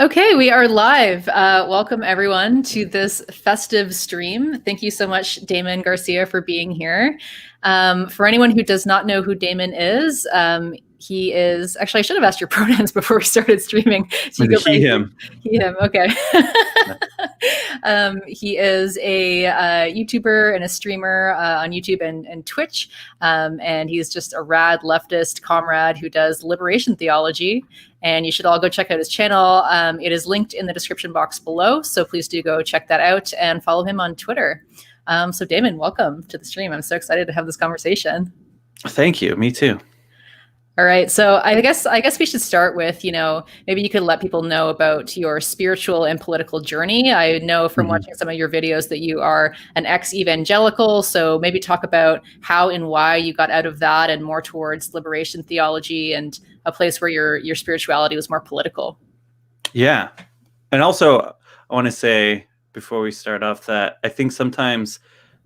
Okay, we are live. Welcome everyone to this festive stream. Thank you so much, Damon Garcia, for being here. For anyone who does not know who Damon is, he is actually, I should have asked your pronouns before we started streaming. So you go He, him. He, him. Okay. He is a YouTuber and a streamer on YouTube and Twitch. And he's just a rad leftist comrade who does liberation theology. And you should all go check out his channel. It is linked in the description box below. So please do go check that out and follow him on Twitter. So Damon, welcome to the stream. I'm so excited to have this conversation. Thank you. Me too. All right. So I guess we should start with, maybe you could let people know about your spiritual and political journey. I know from watching some of your videos that you are an ex-evangelical. So maybe talk about how and why you got out of that and more towards liberation theology and a place where your spirituality was more political. Yeah. And also, I want to say before we start off that I think sometimes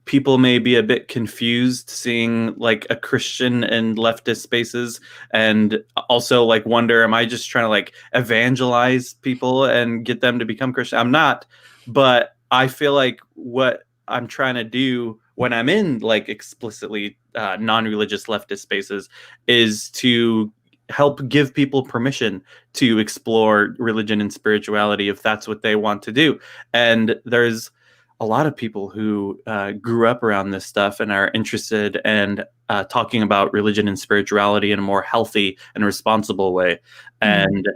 people may be a bit confused seeing like a Christian in leftist spaces, and also like wonder, am I just trying to like evangelize people and get them to become Christian? I'm not, but I feel like what I'm trying to do when I'm in like explicitly non-religious leftist spaces is to help give people permission to explore religion and spirituality if that's what they want to do. And there's a lot of people who grew up around this stuff and are interested in talking about religion and spirituality in a more healthy and responsible way. And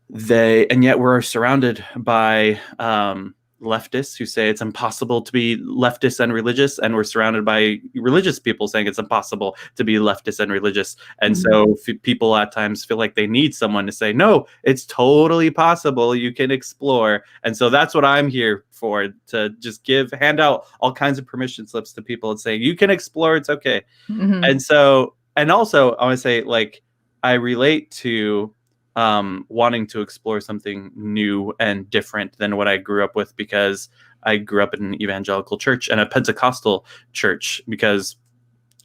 yet we're surrounded by leftists who say it's impossible to be leftist and religious, and we're surrounded by religious people saying it's impossible to be leftist and religious. And so people at times feel like they need someone to say, no, it's totally possible, you can explore. And so that's what I'm here for, to just hand out all kinds of permission slips to people and say, you can explore, it's okay. And so, and also I want to say, like, I relate to wanting to explore something new and different than what I grew up with, because I grew up in an evangelical church and a Pentecostal church, because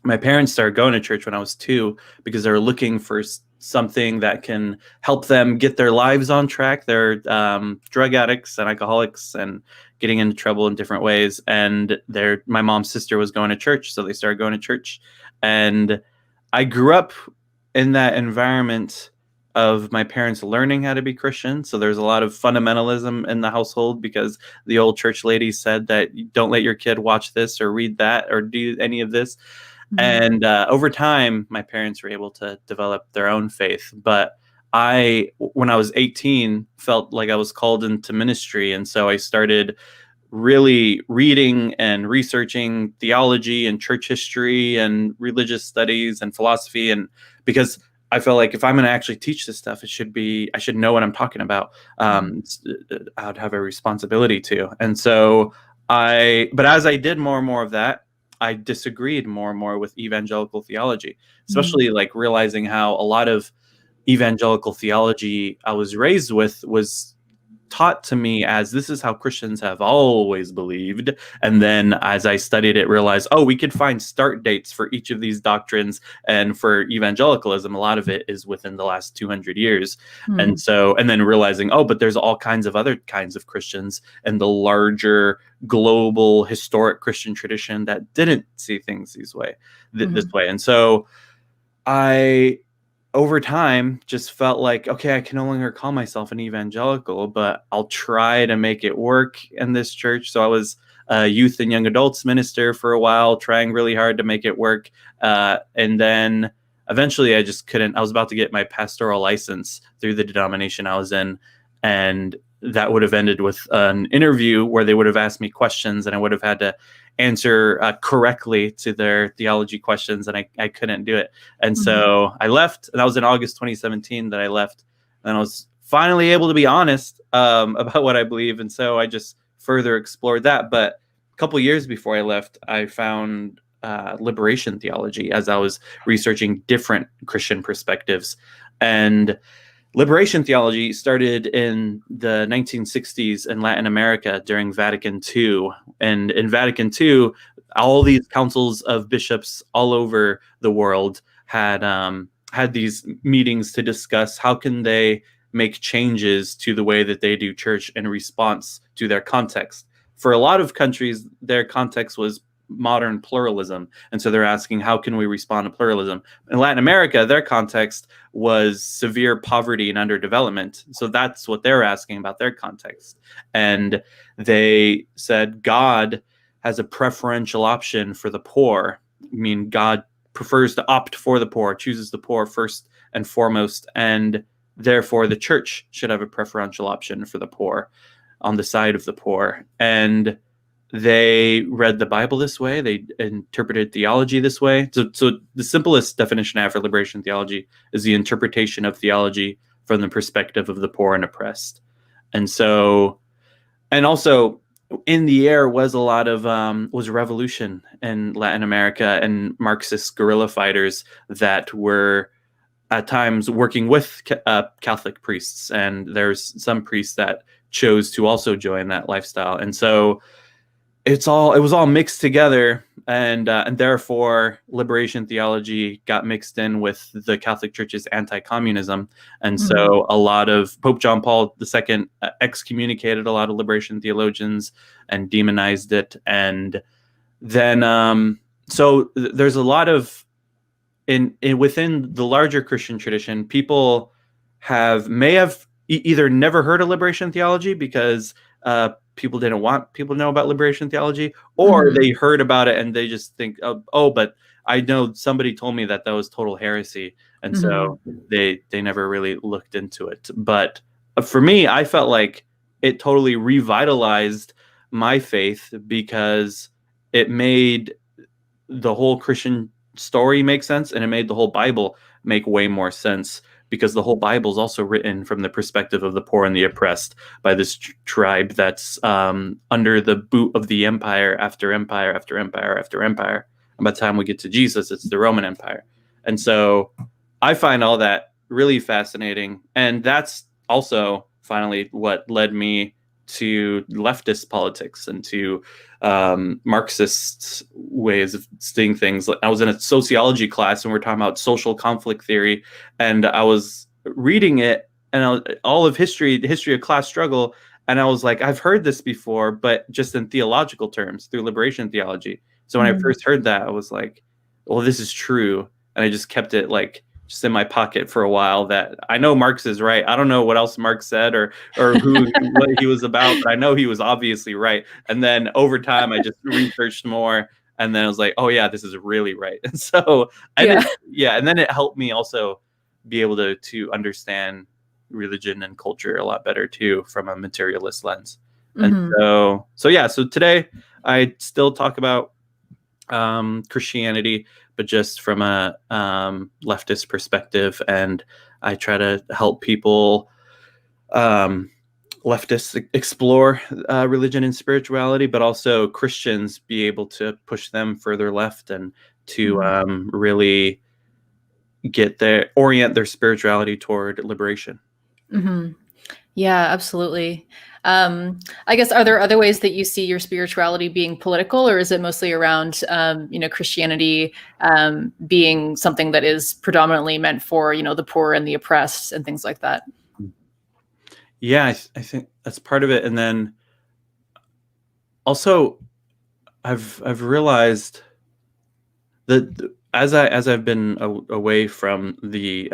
my parents started going to church when I was 2 because they were looking for something that can help them get their lives on track. They're drug addicts and alcoholics and getting into trouble in different ways. And my mom's sister was going to church, so they started going to church. And I grew up in that environment of my parents learning how to be Christian. So there's a lot of fundamentalism in the household, because the old church lady said that don't let your kid watch this or read that or do any of this. And over time, my parents were able to develop their own faith. But when I was 18, felt like I was called into ministry. And so I started really reading and researching theology and church history and religious studies and philosophy. And because I felt like if I'm going to actually teach this stuff, I should know what I'm talking about. I'd have a responsibility to. And so but as I did more and more of that, I disagreed more and more with evangelical theology, especially like realizing how a lot of evangelical theology I was raised with was taught to me as this is how Christians have always believed. And then as I studied it, realized, we could find start dates for each of these doctrines. And for evangelicalism, a lot of it is within the last 200 years. And then realizing, but there's all kinds of other kinds of Christians and the larger global historic Christian tradition that didn't see things this way. And so I, over time, just felt like, okay, I can no longer call myself an evangelical, but I'll try to make it work in this church. So I was a youth and young adults minister for a while, trying really hard to make it work. And then eventually I just couldn't. I was about to get my pastoral license through the denomination I was in. And that would have ended with an interview where they would have asked me questions and I would have had to answer correctly to their theology questions, and I couldn't do it. And so I left, and that was in August 2017 that I left, and I was finally able to be honest about what I believe. And so I just further explored that. But a couple years before I left, I found liberation theology as I was researching different Christian perspectives. And liberation theology started in the 1960s in Latin America during Vatican II. And in Vatican II, all these councils of bishops all over the world had these meetings to discuss how can they make changes to the way that they do church in response to their context. For a lot of countries, their context was modern pluralism. And so they're asking, how can we respond to pluralism? In Latin America, their context was severe poverty and underdevelopment. So that's what they're asking about their context. And they said God has a preferential option for the poor. I mean, God prefers to opt for the poor, chooses the poor first and foremost, and therefore the church should have a preferential option for the poor, on the side of the poor. And they read the Bible this way. They interpreted theology this way. So the simplest definition I have for liberation theology is the interpretation of theology from the perspective of the poor and oppressed. And so, and also in the air was a lot of was revolution in Latin America and Marxist guerrilla fighters that were at times working with Catholic priests. And there's some priests that chose to also join that lifestyle. And so it was all mixed together, and therefore liberation theology got mixed in with the Catholic Church's anti-communism, and so a lot of Pope John Paul II excommunicated a lot of liberation theologians and demonized it, and then so there's a lot of in within the larger Christian tradition, people may have either never heard of liberation theology because people didn't want people to know about liberation theology, or they heard about it and they just think, oh, but I know somebody told me that was total heresy, and so they never really looked into it. But for me, I felt like it totally revitalized my faith because it made the whole Christian story make sense, and it made the whole Bible make way more sense, because the whole Bible is also written from the perspective of the poor and the oppressed by this tribe that's under the boot of the empire after empire after empire after empire. And by the time we get to Jesus, it's the Roman Empire. And so I find all that really fascinating. And that's also finally what led me to leftist politics and to Marxist ways of seeing things. I was in a sociology class and we're talking about social conflict theory, and I was reading it and all of history, the history of class struggle, and I was like, I've heard this before, but just in theological terms through liberation theology. So when I first heard that, I was like, well, this is true, and I just kept it like just in my pocket for a while. That I know Marx is right. I don't know what else Marx said or what he was about, but I know he was obviously right. And then over time, I just researched more, and then I was like, oh yeah, this is really right. And so and then it helped me also be able to understand religion and culture a lot better too, from a materialist lens. And so today I still talk about Christianity, but just from a leftist perspective, and I try to help people, leftists, explore religion and spirituality, but also Christians be able to push them further left and to really orient their spirituality toward liberation. Yeah, absolutely. I guess, are there other ways that you see your spirituality being political, or is it mostly around, Christianity being something that is predominantly meant for, the poor and the oppressed and things like that? Yeah, I think that's part of it. And then also I've realized that as I've been away from the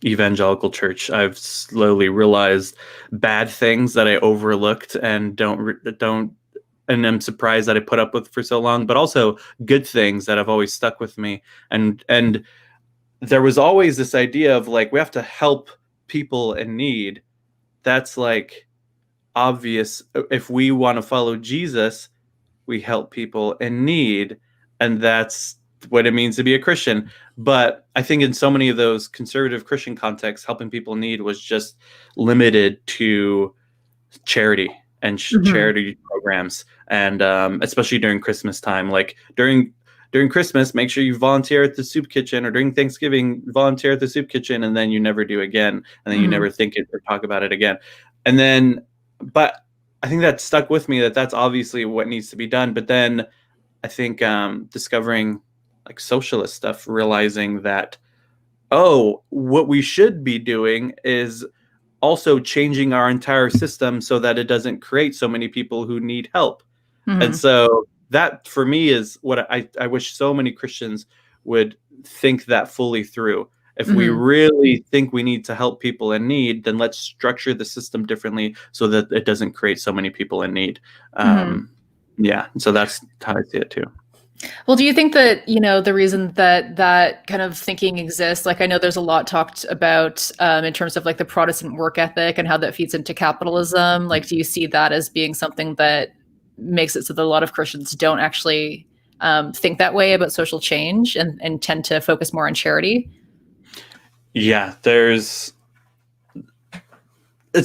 evangelical church, I've slowly realized bad things that I overlooked and and I'm surprised that I put up with for so long, but also good things that have always stuck with me. And there was always this idea of like, we have to help people in need. That's like obvious. If we want to follow Jesus, we help people in need, and that's what it means to be a Christian. But I think in so many of those conservative Christian contexts, helping people in need was just limited to charity and charity programs, and especially during Christmas time. Like during Christmas, make sure you volunteer at the soup kitchen, or during Thanksgiving, volunteer at the soup kitchen, and then you never do again, and then you never think it or talk about it again. And then, but I think that stuck with me, that's obviously what needs to be done. But then I think discovering like socialist stuff, realizing that, what we should be doing is also changing our entire system so that it doesn't create so many people who need help. And so that for me is what I wish so many Christians would think that fully through. If we really think we need to help people in need, then let's structure the system differently so that it doesn't create so many people in need. Yeah, so that's how I see it too. Well, do you think that, the reason that that kind of thinking exists, like I know there's a lot talked about in terms of like the Protestant work ethic and how that feeds into capitalism. Like, do you see that as being something that makes it so that a lot of Christians don't actually think that way about social change and tend to focus more on charity? Yeah, it's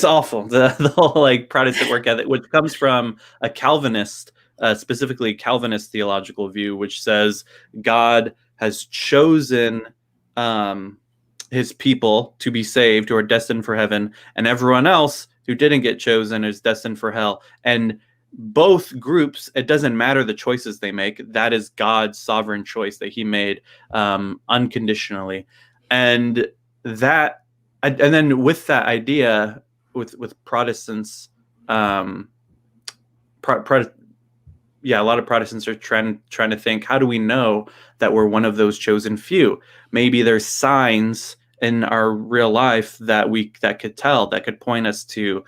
awful. The whole like Protestant work ethic, which comes from a Calvinist, specifically Calvinist theological view, which says God has chosen his people to be saved, who are destined for heaven, and everyone else who didn't get chosen is destined for hell. And both groups, it doesn't matter the choices they make. That is God's sovereign choice that he made unconditionally. And then with that idea, with Protestants, a lot of Protestants are trying to think, how do we know that we're one of those chosen few? Maybe there's signs in our real life that could point us to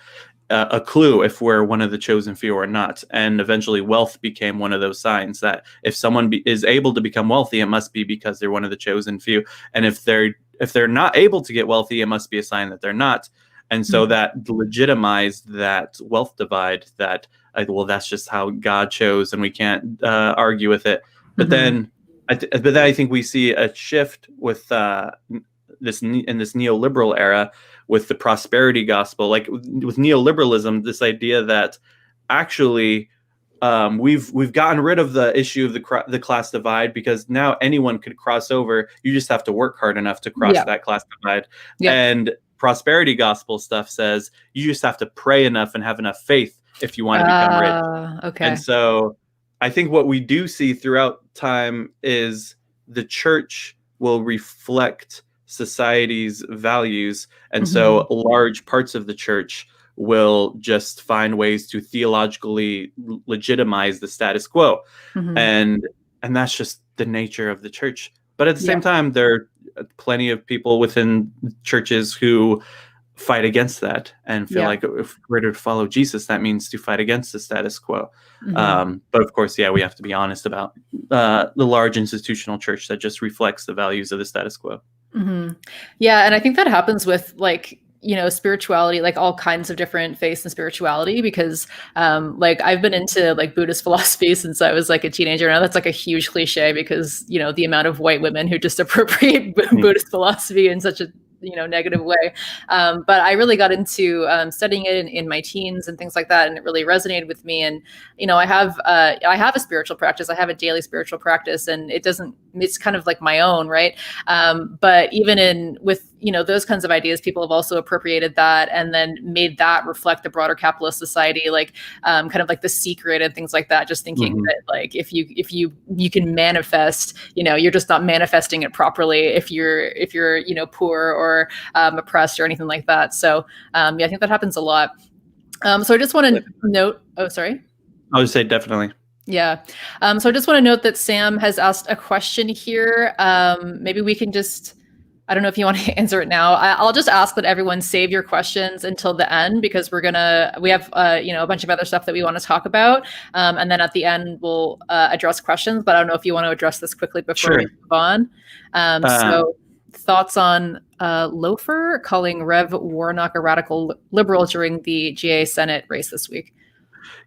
a clue if we're one of the chosen few or not. And eventually wealth became one of those signs that if someone is able to become wealthy, it must be because they're one of the chosen few. And if they're not able to get wealthy, it must be a sign that they're not. And so that legitimized that wealth divide, that that's just how God chose and we can't argue with it. But then I think we see a shift with this neoliberal era with the prosperity gospel, like with neoliberalism, this idea that actually we've gotten rid of the issue of the class divide, because now anyone could cross over. You just have to work hard enough to cross that class divide. And prosperity gospel stuff says you just have to pray enough and have enough faith if you want to become rich. Okay. And so I think what we do see throughout time is the church will reflect society's values. And so large parts of the church will just find ways to theologically legitimize the status quo. And that's just the nature of the church. But at the same time, there are plenty of people within churches who fight against that and feel like if we're to follow Jesus, that means to fight against the status quo. But of course, we have to be honest about the large institutional church that just reflects the values of the status quo. Yeah, and I think that happens with spirituality, like all kinds of different faiths and spirituality, because like I've been into like Buddhist philosophy since I was like a teenager. Now that's like a huge cliche because the amount of white women who just appropriate Buddhist philosophy in such a negative way. But I really got into studying it in my teens and things like that, and it really resonated with me. And I have a spiritual practice. I have a daily spiritual practice, and it's kind of like my own, right? But even with those kinds of ideas, people have also appropriated that and then made that reflect the broader capitalist society, like kind of like The Secret and things like that. Just thinking that like if you can manifest, you're just not manifesting it properly if you're poor or oppressed or anything like that. So I think that happens a lot. So I just want to note. Oh, sorry. I would say definitely. Yeah. So I just want to note that Sam has asked a question here. Maybe we can just. I don't know if you want to answer it now. I'll just ask that everyone save your questions until the end, because we have a bunch of other stuff that we want to talk about, and then at the end we'll address questions. But I don't know if you want to address this quickly before we move on. So thoughts on Loafer calling Rev Warnock a radical liberal during the GA Senate race this week?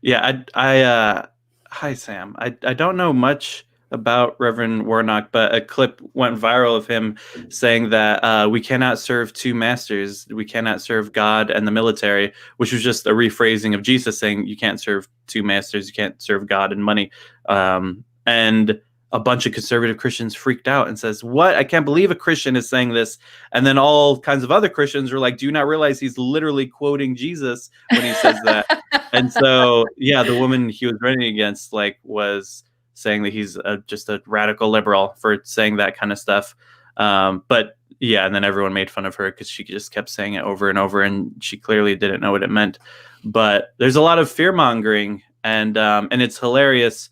Yeah, hi Sam. I don't know much about Reverend Warnock, but a clip went viral of him saying that we cannot serve two masters. We cannot serve God and the military, which was just a rephrasing of Jesus saying you can't serve two masters. You can't serve God and money. And a bunch of conservative Christians freaked out and says, what? I can't believe a Christian is saying this. And then all kinds of other Christians were like, do you not realize he's literally quoting Jesus when he says that? And so, the woman he was running against was saying that he's just a radical liberal for saying that kind of stuff. But yeah, and then everyone made fun of her because she just kept saying it over and over, and she clearly didn't know what it meant. But there's a lot of fear mongering, and it's hilarious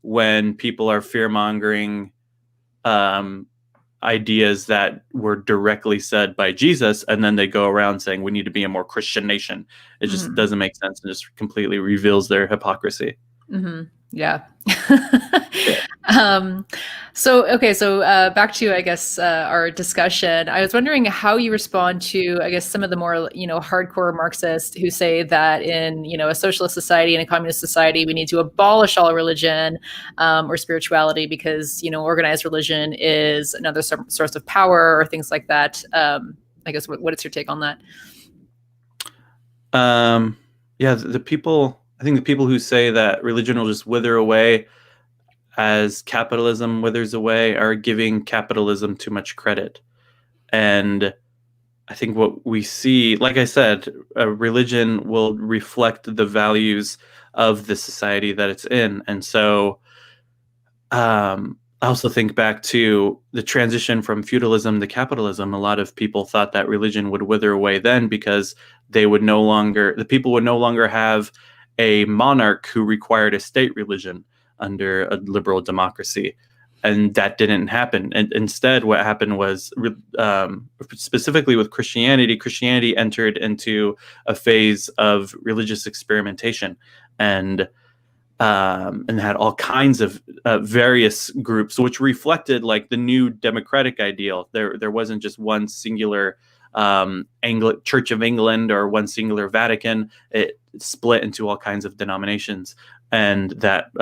when people are fear mongering ideas that were directly said by Jesus, and then they go around saying we need to be a more Christian nation. It just doesn't make sense and just completely reveals their hypocrisy. Yeah. Yeah. So back to, I guess, our discussion. I was wondering how you respond to, I guess, some of the more, hardcore Marxists who say that in, a socialist society and a communist society, we need to abolish all religion or spirituality because, organized religion is another source of power or things like that. I guess, what is your take on that? Yeah, I think the people who say that religion will just wither away as capitalism withers away are giving capitalism too much credit. And I think what we see, like I said, religion will reflect the values of the society that it's in. And so I also think back to the transition from feudalism to capitalism. A lot of people thought that religion would wither away then because the people would no longer have a monarch who required a state religion under a liberal democracy. And that didn't happen. And instead, what happened was, specifically with Christianity entered into a phase of religious experimentation, and had all kinds of various groups, which reflected like the new democratic ideal. There wasn't just one singular Church of England or one singular Vatican. It split into all kinds of denominations and that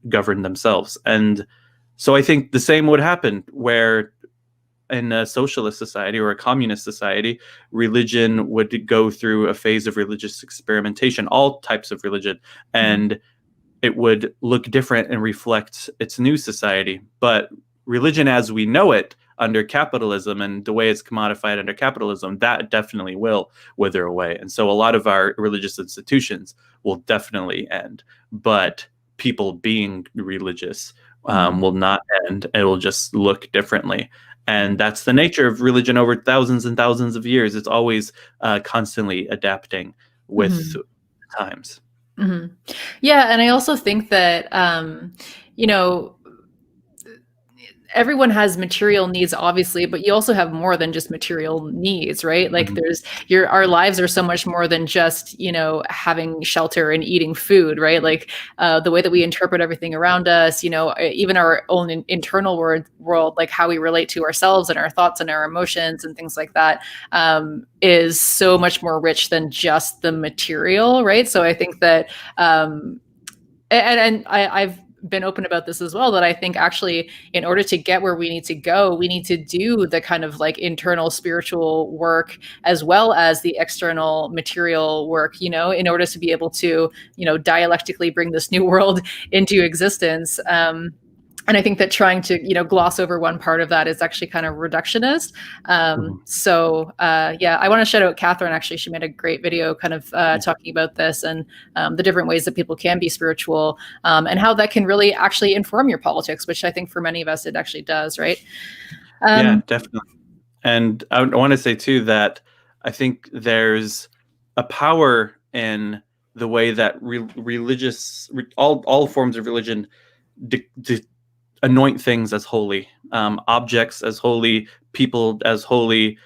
governed themselves. And so I think the same would happen where in a socialist society or a communist society, religion would go through a phase of religious experimentation, all types of religion, and it would look different and reflect its new society. But religion as we know it under capitalism and the way it's commodified under capitalism, that definitely will wither away. And so a lot of our religious institutions will definitely end. But people being religious will not end. It will just look differently. And that's the nature of religion over thousands and thousands of years. It's always constantly adapting with times. Yeah, and I also think that everyone has material needs, obviously, but you also have more than just material needs, right? Like our lives are so much more than just, having shelter and eating food, right? Like the way that we interpret everything around us, even our own internal world, like how we relate to ourselves and our thoughts and our emotions and things like that, is so much more rich than just the material, right? So I think that, I've been open about this as well, that I think actually in order to get where we need to go, we need to do the kind of like internal spiritual work as well as the external material work, in order to be able to, dialectically bring this new world into existence. And I think that trying to, gloss over one part of that is actually kind of reductionist. So I want to shout out Catherine. Actually, she made a great video kind of talking about this and the different ways that people can be spiritual and how that can really actually inform your politics, which I think for many of us, it actually does, right? Yeah, definitely. And I want to say too that I think there's a power in the way that all forms of religion anoint things as holy, objects as holy, people as holy,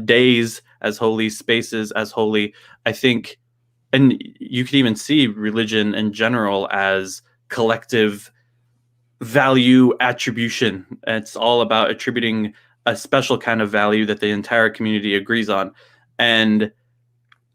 days as holy, spaces as holy. I think, and you could even see religion in general as collective value attribution. It's all about attributing a special kind of value that the entire community agrees on. And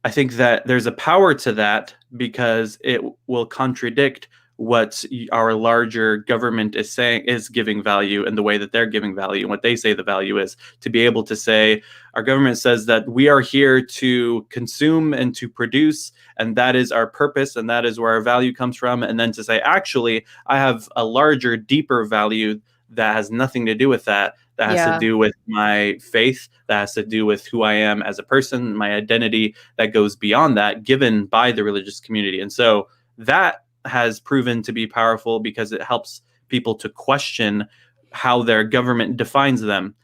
I think that there's a power to that because it will contradict what our larger government is saying is giving value and the way that they're giving value and what they say the value is. To be able to say, our government says that we are here to consume and to produce, and that is our purpose, and that is where our value comes from. And then to say, actually, I have a larger, deeper value that has nothing to do with that. That has to do with my faith, that has to do with who I am as a person, my identity that goes beyond that, given by the religious community. And so that has proven to be powerful because it helps people to question how their government defines them.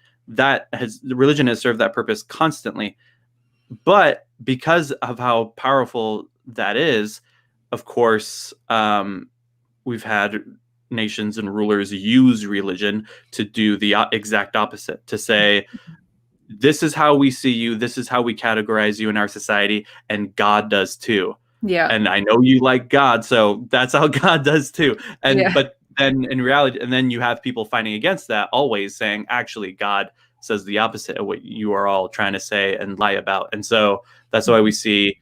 religion has served that purpose constantly. But because of how powerful that is, of course, we've had nations and rulers use religion to do the exact opposite, to say, this is how we see you, this is how we categorize you in our society, and God does too. Yeah. And I know you like God, so that's how God does too. Yeah. But then in reality, and then you have people fighting against that, always saying, actually, God says the opposite of what you are all trying to say and lie about. And so that's why we see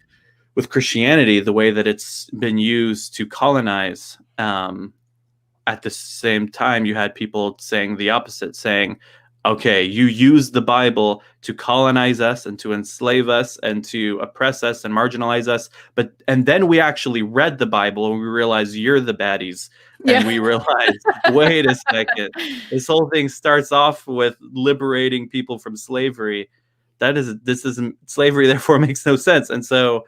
with Christianity, the way that it's been used to colonize, at the same time, you had people saying the opposite, saying, okay, you use the Bible to colonize us and to enslave us and to oppress us and marginalize us. And then we actually read the Bible and we realized you're the baddies. And we realized, wait a second, this whole thing starts off with liberating people from slavery. This isn't slavery, therefore makes no sense. And so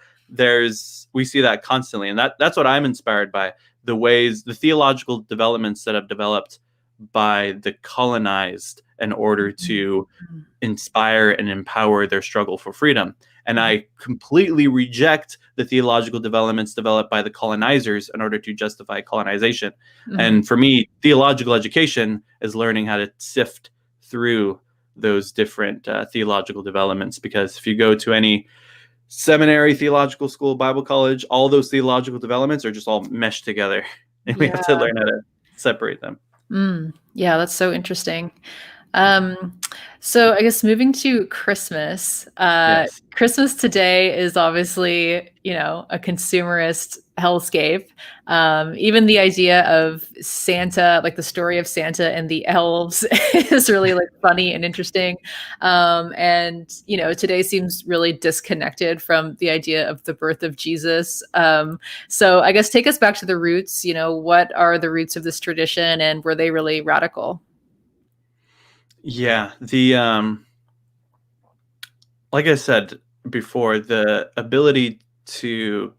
we see that constantly. And that's what I'm inspired by, the theological developments that have developed by the colonized in order to inspire and empower their struggle for freedom. And I completely reject the theological developments developed by the colonizers in order to justify colonization. And for me, theological education is learning how to sift through those different theological developments, because if you go to any seminary, theological school, Bible college, all those theological developments are just all meshed together, and we have to learn how to separate them. Yeah, that's so interesting. So I guess moving to Christmas, Yes. Christmas today is obviously, a consumerist hellscape. Even the idea of Santa, like the story of Santa and the elves is really like funny and interesting. And, today seems really disconnected from the idea of the birth of Jesus. So I guess take us back to the roots. What are the roots of this tradition, and were they really radical? Yeah, like I said before, the ability to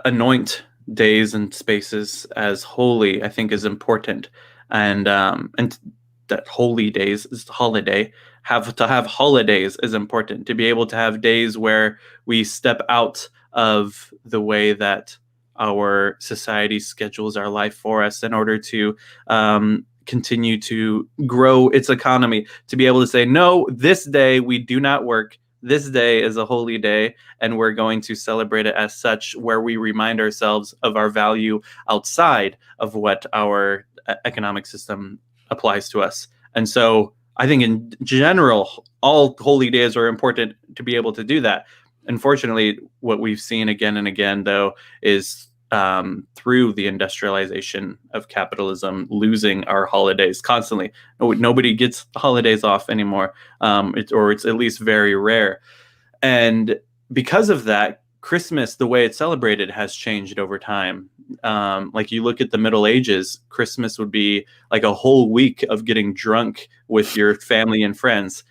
anoint days and spaces as holy, I think, is important, and that holy days is holiday. Have holidays is important, to be able to have days where we step out of the way that our society schedules our life for us in order to continue to grow its economy, to be able to say, no, this day we do not work. This day is a holy day, and we're going to celebrate it as such, where we remind ourselves of our value outside of what our economic system applies to us. And so I think in general, all holy days are important to be able to do that. Unfortunately, what we've seen again and again, though, is through the industrialization of capitalism, losing our holidays constantly. Nobody gets holidays off anymore, it's at least very rare. And because of that, Christmas, the way it's celebrated, has changed over time. Like you look at the Middle Ages, Christmas would be like a whole week of getting drunk with your family and friends.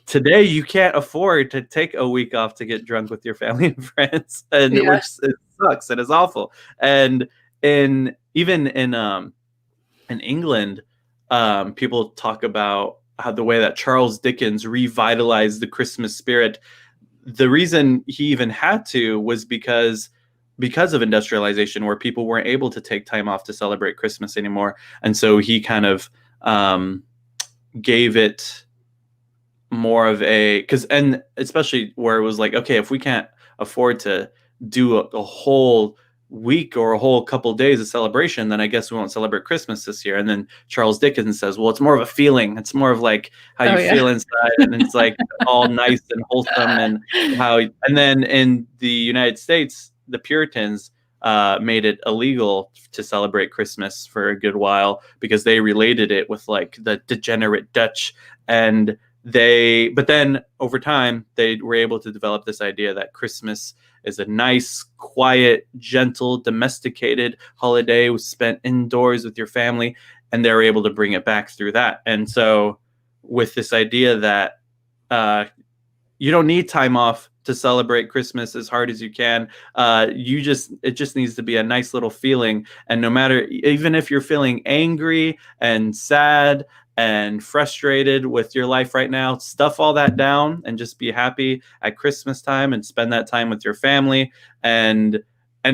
Today, you can't afford to take a week off to get drunk with your family and friends, and it sucks. It is awful. And even in England, people talk about how the way that Charles Dickens revitalized the Christmas spirit. The reason he even had to was because of industrialization, where people weren't able to take time off to celebrate Christmas anymore, and so he kind of gave it more of and especially where it was like, okay, if we can't afford to do a whole week or a whole couple of days of celebration, then I guess we won't celebrate Christmas this year. And then Charles Dickens says, well, it's more of a feeling. It's more of like how you feel inside, and it's like all nice and wholesome, and then in the United States, the Puritans made it illegal to celebrate Christmas for a good while, because they related it with like the degenerate Dutch. But then over time, they were able to develop this idea that Christmas is a nice, quiet, gentle, domesticated holiday, was spent indoors with your family, and they were able to bring it back through that. And so with this idea that you don't need time off to celebrate Christmas as hard as you can, it just needs to be a nice little feeling. And no matter, even if you're feeling angry and sad and frustrated with your life right now, stuff all that down and just be happy at Christmas time and spend that time with your family. And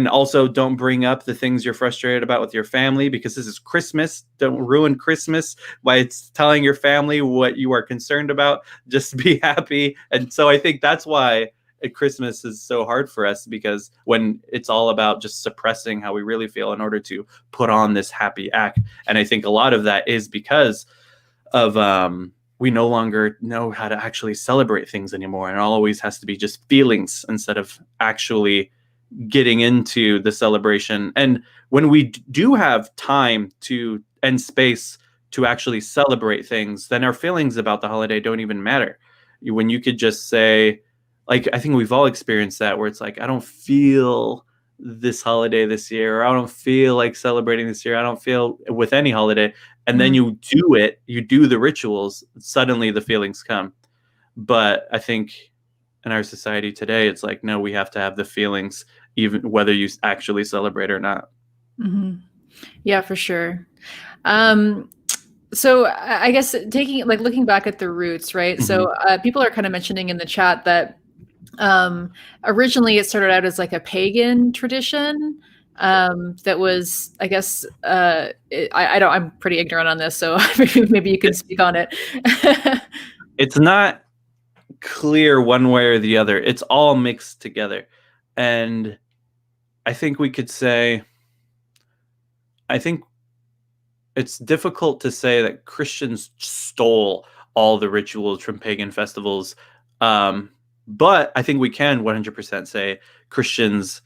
also don't bring up the things you're frustrated about with your family, because this is Christmas. Don't ruin Christmas by telling your family what you are concerned about. Just be happy. And so I think that's why Christmas is so hard for us, because when it's all about just suppressing how we really feel in order to put on this happy act. And I think a lot of that is because of we no longer know how to actually celebrate things anymore, and it always has to be just feelings instead of actually getting into the celebration. And when we do have time to and space to actually celebrate things, then our feelings about the holiday don't even matter. When you could just say, like, I think we've all experienced that, where it's like, I don't feel this holiday this year, or I don't feel like celebrating this year, I don't feel with any holiday. And then you do the rituals, suddenly the feelings come. But I think in our society today, it's like, no, we have to have the feelings, even whether you actually celebrate or not. Mm-hmm. Yeah, for sure. So I guess looking back at the roots, right? Mm-hmm. So people are kind of mentioning in the chat that originally it started out as like a pagan tradition that was, I guess, I'm pretty ignorant on this, so maybe you can speak on it. It's not clear one way or the other. It's all mixed together. And I think we could say, I think it's difficult to say that Christians stole all the rituals from pagan festivals. But I think we can 100% say Christians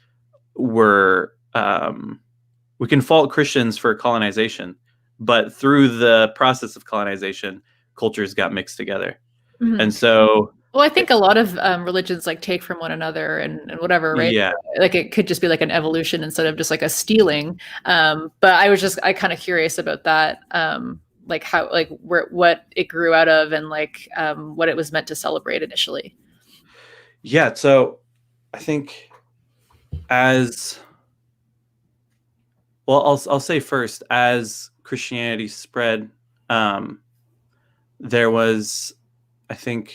were, we can fault Christians for colonization, but through the process of colonization, cultures got mixed together. Mm-hmm. And so, well, I think a lot of religions like take from one another and whatever, right? Yeah. Like it could just be like an evolution instead of just like a stealing. But I kind of curious about that, like how, like what it grew out of, and like what it was meant to celebrate initially. Yeah. So I think as well, I'll say first, as Christianity spread, there was, I think,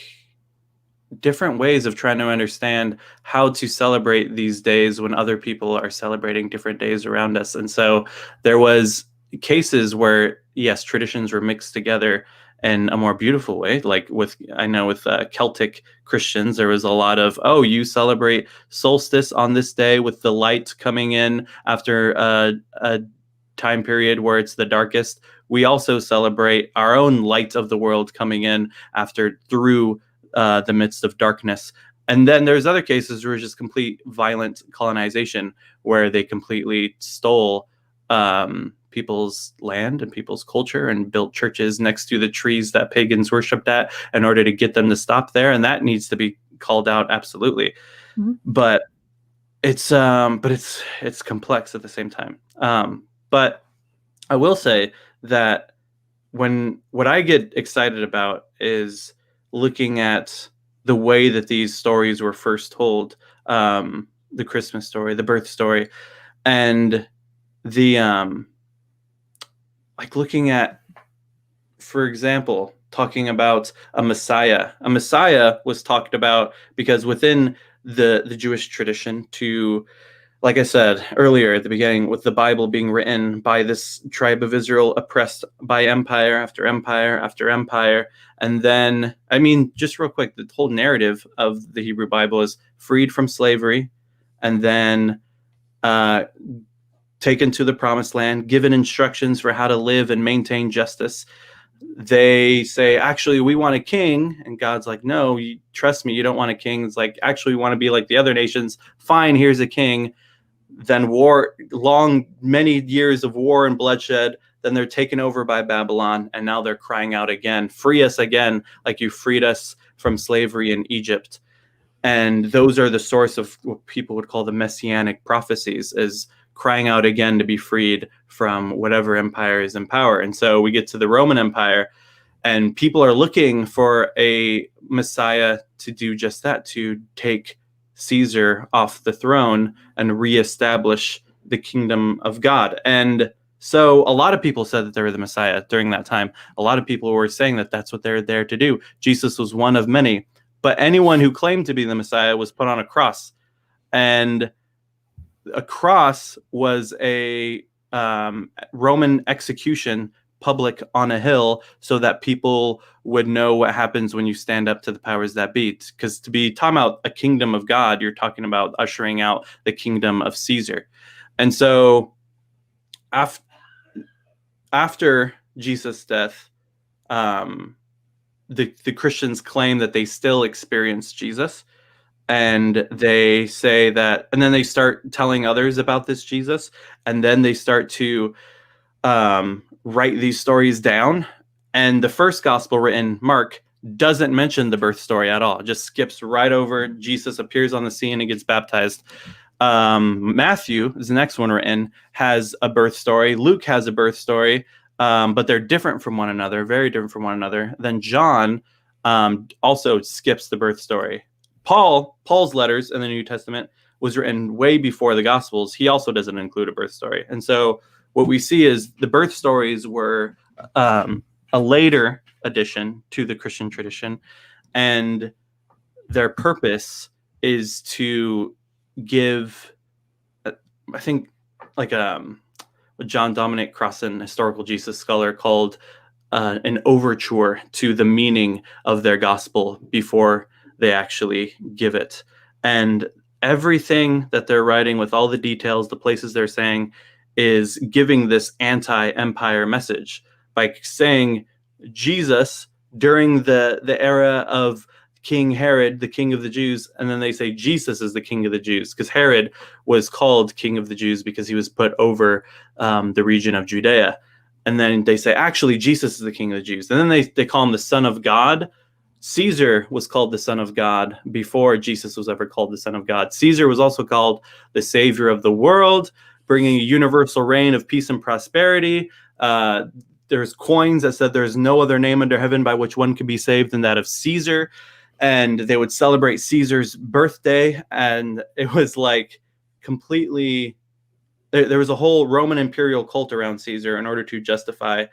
different ways of trying to understand how to celebrate these days when other people are celebrating different days around us. And so there was cases where, yes, traditions were mixed together in a more beautiful way. Like with Celtic Christians, there was a lot of, oh, you celebrate solstice on this day with the light coming in after a time period where it's the darkest. We also celebrate our own light of the world coming in through the midst of darkness. And then there's other cases where it's just complete violent colonization, where they completely stole people's land and people's culture and built churches next to the trees that pagans worshipped at in order to get them to stop there. And that needs to be called out, absolutely. Mm-hmm. But it's complex at the same time. But I will say that what I get excited about is looking at the way that these stories were first told, the Christmas story, the birth story, and the like looking at, for example, talking about a Messiah. A Messiah was talked about because within the Jewish tradition, to, like I said earlier at the beginning, with the Bible being written by this tribe of Israel oppressed by empire after empire after empire. And then, I mean, just real quick, the whole narrative of the Hebrew Bible is freed from slavery, and then taken to the promised land, given instructions for how to live and maintain justice. They say, actually, we want a king. And God's like, no, trust me, you don't want a king. It's like, actually, we want to be like the other nations. Fine, here's a king. Then many years of war and bloodshed. Then they're taken over by Babylon. And now they're crying out again, free us again, like you freed us from slavery in Egypt. And those are the source of what people would call the messianic prophecies, is crying out again to be freed from whatever empire is in power. And so we get to the Roman Empire, and people are looking for a Messiah to do just that, to take Caesar off the throne and reestablish the kingdom of God. And So a lot of people said that they were the Messiah during that time. A lot of people were saying that that's what they're there to do. Jesus was one of many. But anyone who claimed to be the Messiah was put on a cross. And a cross was a Roman execution, public on a hill, so that people would know what happens when you stand up to the powers that be. Because to be talking about a kingdom of God, you're talking about ushering out the kingdom of Caesar. And so after Jesus' death, the Christians claim that they still experience Jesus. And they say that, and then they start telling others about this Jesus, and then they start to write these stories down. And the first gospel written, Mark, doesn't mention the birth story at all. It just skips right over. Jesus appears on the scene and gets baptized. Matthew is the next one written, has a birth story. Luke has a birth story, but they're different from one another, very different from one another. Then John also skips the birth story. Paul's letters in the New Testament was written way before the Gospels. He also doesn't include a birth story. And so what we see is the birth stories were a later addition to the Christian tradition, and their purpose is to give, I think, like what John Dominic Crossan, historical Jesus scholar, called an overture to the meaning of their gospel before they actually give it. And everything that they're writing, with all the details, the places they're saying, is giving this anti-empire message by saying Jesus during the era of King Herod, the king of the Jews, and then they say Jesus is the king of the Jews, because Herod was called king of the Jews because he was put over the region of Judea. And then they say, actually, Jesus is the king of the Jews. And then they call him the Son of God. Caesar was called the Son of God before Jesus was ever called the Son of God. Caesar was also called the Savior of the world, bringing a universal reign of peace and prosperity. There's coins that said there's no other name under heaven by which one could be saved than that of Caesar. And they would celebrate Caesar's birthday. And it was like completely, there was a whole Roman imperial cult around Caesar in order to justify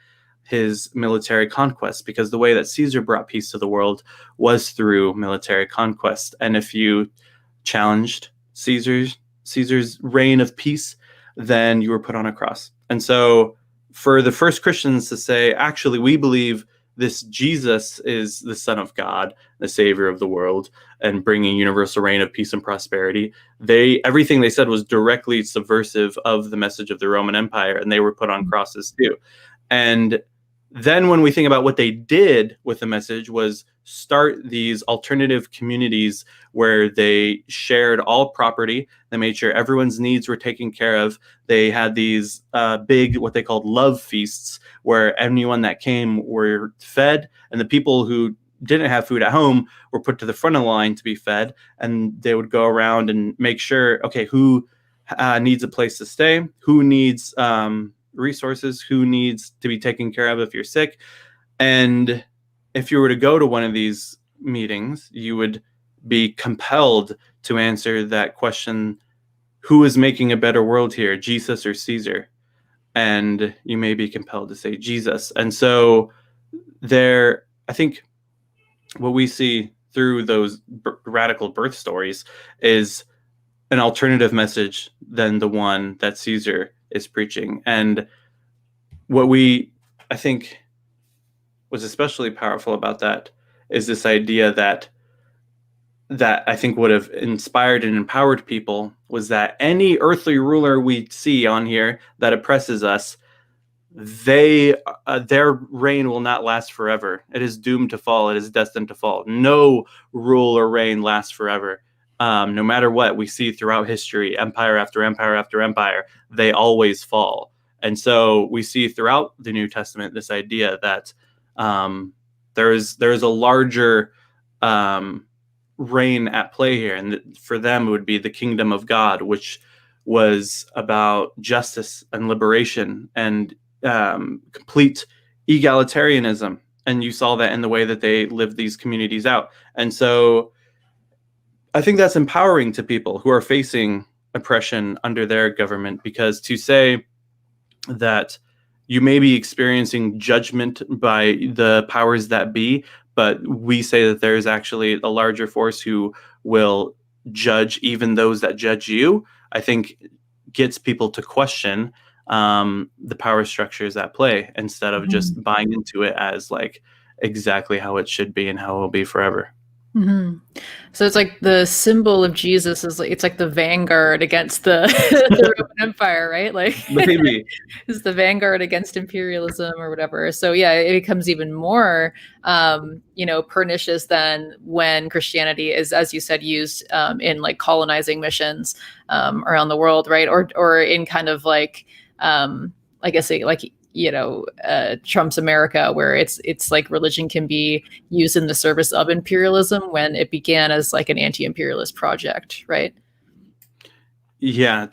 his military conquest, because the way that Caesar brought peace to the world was through military conquest. And if you challenged Caesar's reign of peace, then you were put on a cross. And so for the first Christians to say, actually, we believe this Jesus is the Son of God, the Savior of the world, and bringing universal reign of peace and prosperity, everything they said was directly subversive of the message of the Roman Empire, and they were put on crosses too. And then when we think about what they did with the message, was start these alternative communities where they shared all property. They made sure everyone's needs were taken care of. They had these big, what they called love feasts, where anyone that came were fed, and the people who didn't have food at home were put to the front of the line to be fed. And they would go around and make sure, okay, who needs a place to stay, who needs resources, who needs to be taken care of if you're sick. And if you were to go to one of these meetings, you would be compelled to answer that question, who is making a better world here, Jesus or Caesar? And you may be compelled to say Jesus. And so I think what we see through those radical birth stories is an alternative message than the one that Caesar is preaching. And what I think was especially powerful about that is this idea that I think would have inspired and empowered people, was that any earthly ruler we see on here that oppresses us, their reign will not last forever. It is doomed to fall. It is destined to fall. No rule or reign lasts forever. No matter what we see throughout history, empire after empire after empire, they always fall. And so we see throughout the New Testament this idea that there is a larger reign at play here, and for them it would be the kingdom of God, which was about justice and liberation and complete egalitarianism. And you saw that in the way that they lived these communities out. And so I think that's empowering to people who are facing oppression under their government, because to say that you may be experiencing judgment by the powers that be, but we say that there is actually a larger force who will judge even those that judge you, I think gets people to question the power structures at play instead of just buying into it as like exactly how it should be and how it will be forever. Mm-hmm. So it's like the symbol of Jesus is like, it's like the vanguard against the, the Roman Empire, right? Like Maybe. it's the vanguard against imperialism or whatever. So yeah, it becomes even more, pernicious than when Christianity is, as you said, used in like colonizing missions around the world, right? Or in kind of like, I guess like Trump's America, where it's like religion can be used in the service of imperialism when it began as like an anti-imperialist project, right? Yeah.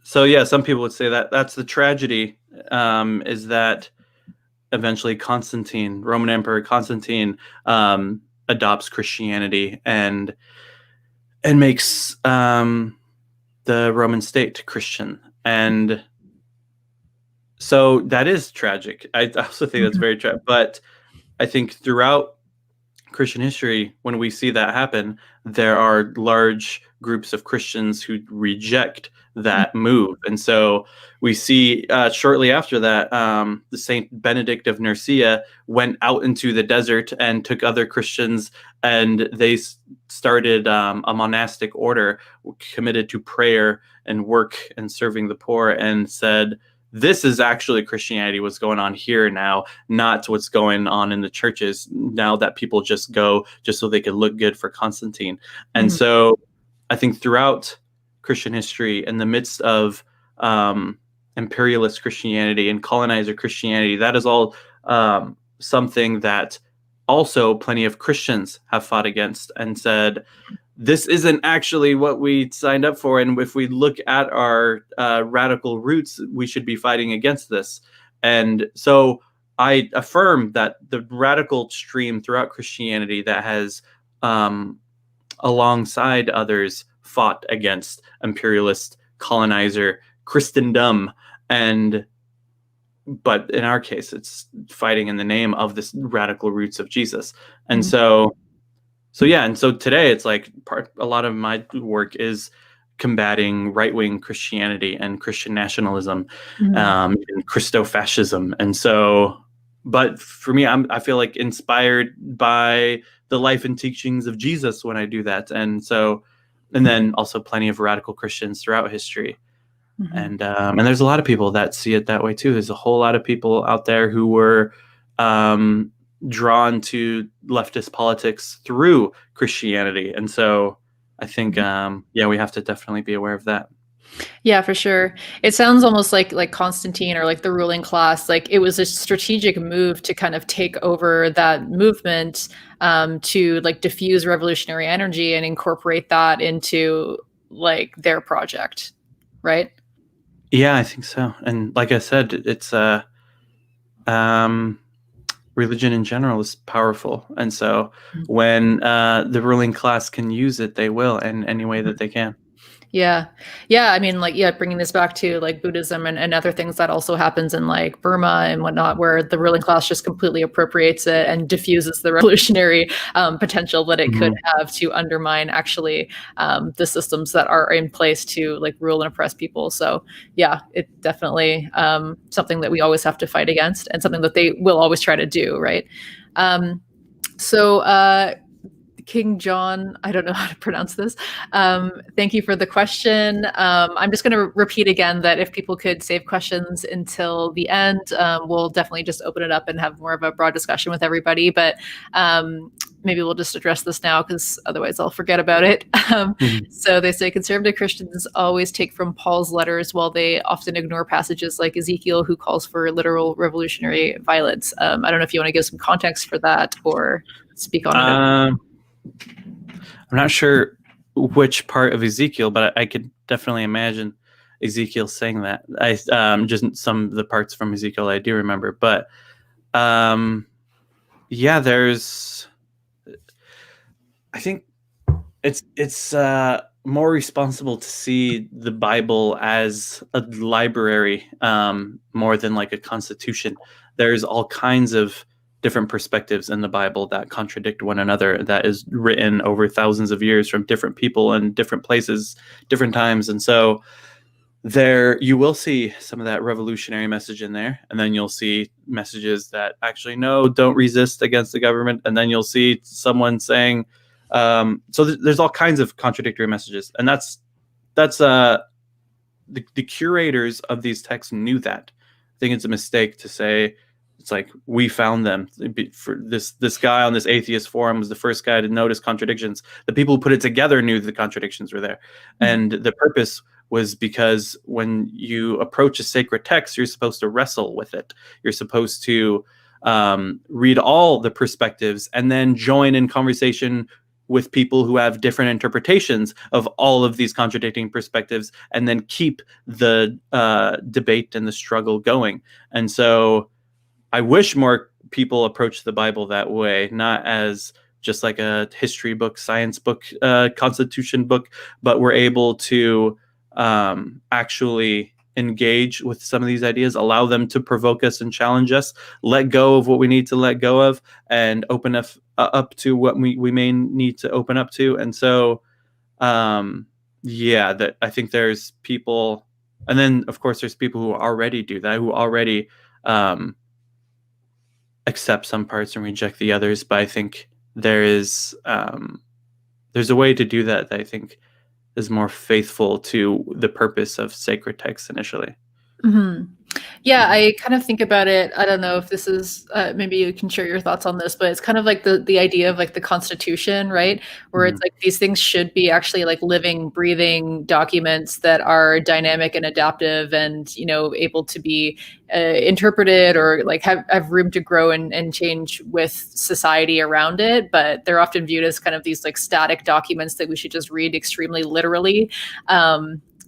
Some people would say that that's the tragedy, is that eventually Roman Emperor Constantine, adopts Christianity and makes the Roman state Christian. And so that is tragic. I also think that's very tragic. But I think throughout Christian history, when we see that happen, there are large groups of Christians who reject that move. And so we see shortly after that, the Saint Benedict of Nursia went out into the desert and took other Christians, and they started a monastic order committed to prayer and work and serving the poor, and said, this is actually Christianity, what's going on here now, not what's going on in the churches now that people just go just so they could look good for Constantine. And so I think throughout Christian history, in the midst of imperialist Christianity and colonizer Christianity, that is all something that also plenty of Christians have fought against and said, this isn't actually what we signed up for. And if we look at our radical roots, we should be fighting against this. And so I affirm that the radical stream throughout Christianity that has, alongside others, fought against imperialist colonizer Christendom. But in our case, it's fighting in the name of this radical roots of Jesus. And so today it's like a lot of my work is combating right-wing Christianity and Christian nationalism, and Christofascism. And so, but for me, I feel like inspired by the life and teachings of Jesus when I do that. And then also plenty of radical Christians throughout history. And there's a lot of people that see it that way too. There's a whole lot of people out there who were drawn to leftist politics through Christianity. And so I think, we have to definitely be aware of that. Yeah, for sure. It sounds almost like Constantine or like the ruling class, like it was a strategic move to kind of take over that movement, to like diffuse revolutionary energy and incorporate that into like their project, right? Yeah, I think so. And like I said, it's religion in general is powerful. And so when the ruling class can use it, they will in any way that they can. Yeah. Yeah. I mean, like, yeah, bringing this back to like Buddhism and other things that also happens in like Burma and whatnot, where the ruling class just completely appropriates it and diffuses the revolutionary potential that it could have to undermine actually the systems that are in place to like rule and oppress people. So yeah, it's definitely something that we always have to fight against and something that they will always try to do. Right. King John, I don't know how to pronounce this. Thank you for the question. I'm just going to repeat again that if people could save questions until the end, we'll definitely just open it up and have more of a broad discussion with everybody. But maybe we'll just address this now because otherwise I'll forget about it. So they say conservative Christians always take from Paul's letters while they often ignore passages like Ezekiel, who calls for literal revolutionary violence. I don't know if you want to give some context for that or speak on it. I'm not sure which part of Ezekiel, but I could definitely imagine Ezekiel saying that. I just some of the parts from Ezekiel I do remember, but there's. I think it's more responsible to see the Bible as a library, more than like a constitution. There's all kinds of different perspectives in the Bible that contradict one another, that is written over thousands of years from different people and different places, different times. And so there you will see some of that revolutionary message in there, and then you'll see messages that actually no, don't resist against the government, and then you'll see someone saying, there's all kinds of contradictory messages, and that's the curators of these texts knew that. I think it's a mistake to say it's like we found them. For this guy on this atheist forum was the first guy to notice contradictions. The people who put it together knew the contradictions were there, and the purpose was because when you approach a sacred text, you're supposed to wrestle with it. You're supposed to read all the perspectives and then join in conversation with people who have different interpretations of all of these contradicting perspectives, and then keep the debate and the struggle going. And so I wish more people approach the Bible that way, not as just like a history book, science book, constitution book, but we're able to actually engage with some of these ideas, allow them to provoke us and challenge us, let go of what we need to let go of, and open up to what we may need to open up to. And so, that I think there's people, and then of course there's people who already do that, who already accept some parts and reject the others. But I think there's a way to do that I think is more faithful to the purpose of sacred texts initially. Mm-hmm. Yeah, I kind of think about it. I don't know if this is, maybe you can share your thoughts on this, but it's kind of like the idea of like the Constitution, right? Where it's like these things should be actually like living, breathing documents that are dynamic and adaptive, and able to be interpreted, or like have room to grow and change with society around it. But they're often viewed as kind of these like static documents that we should just read extremely literally.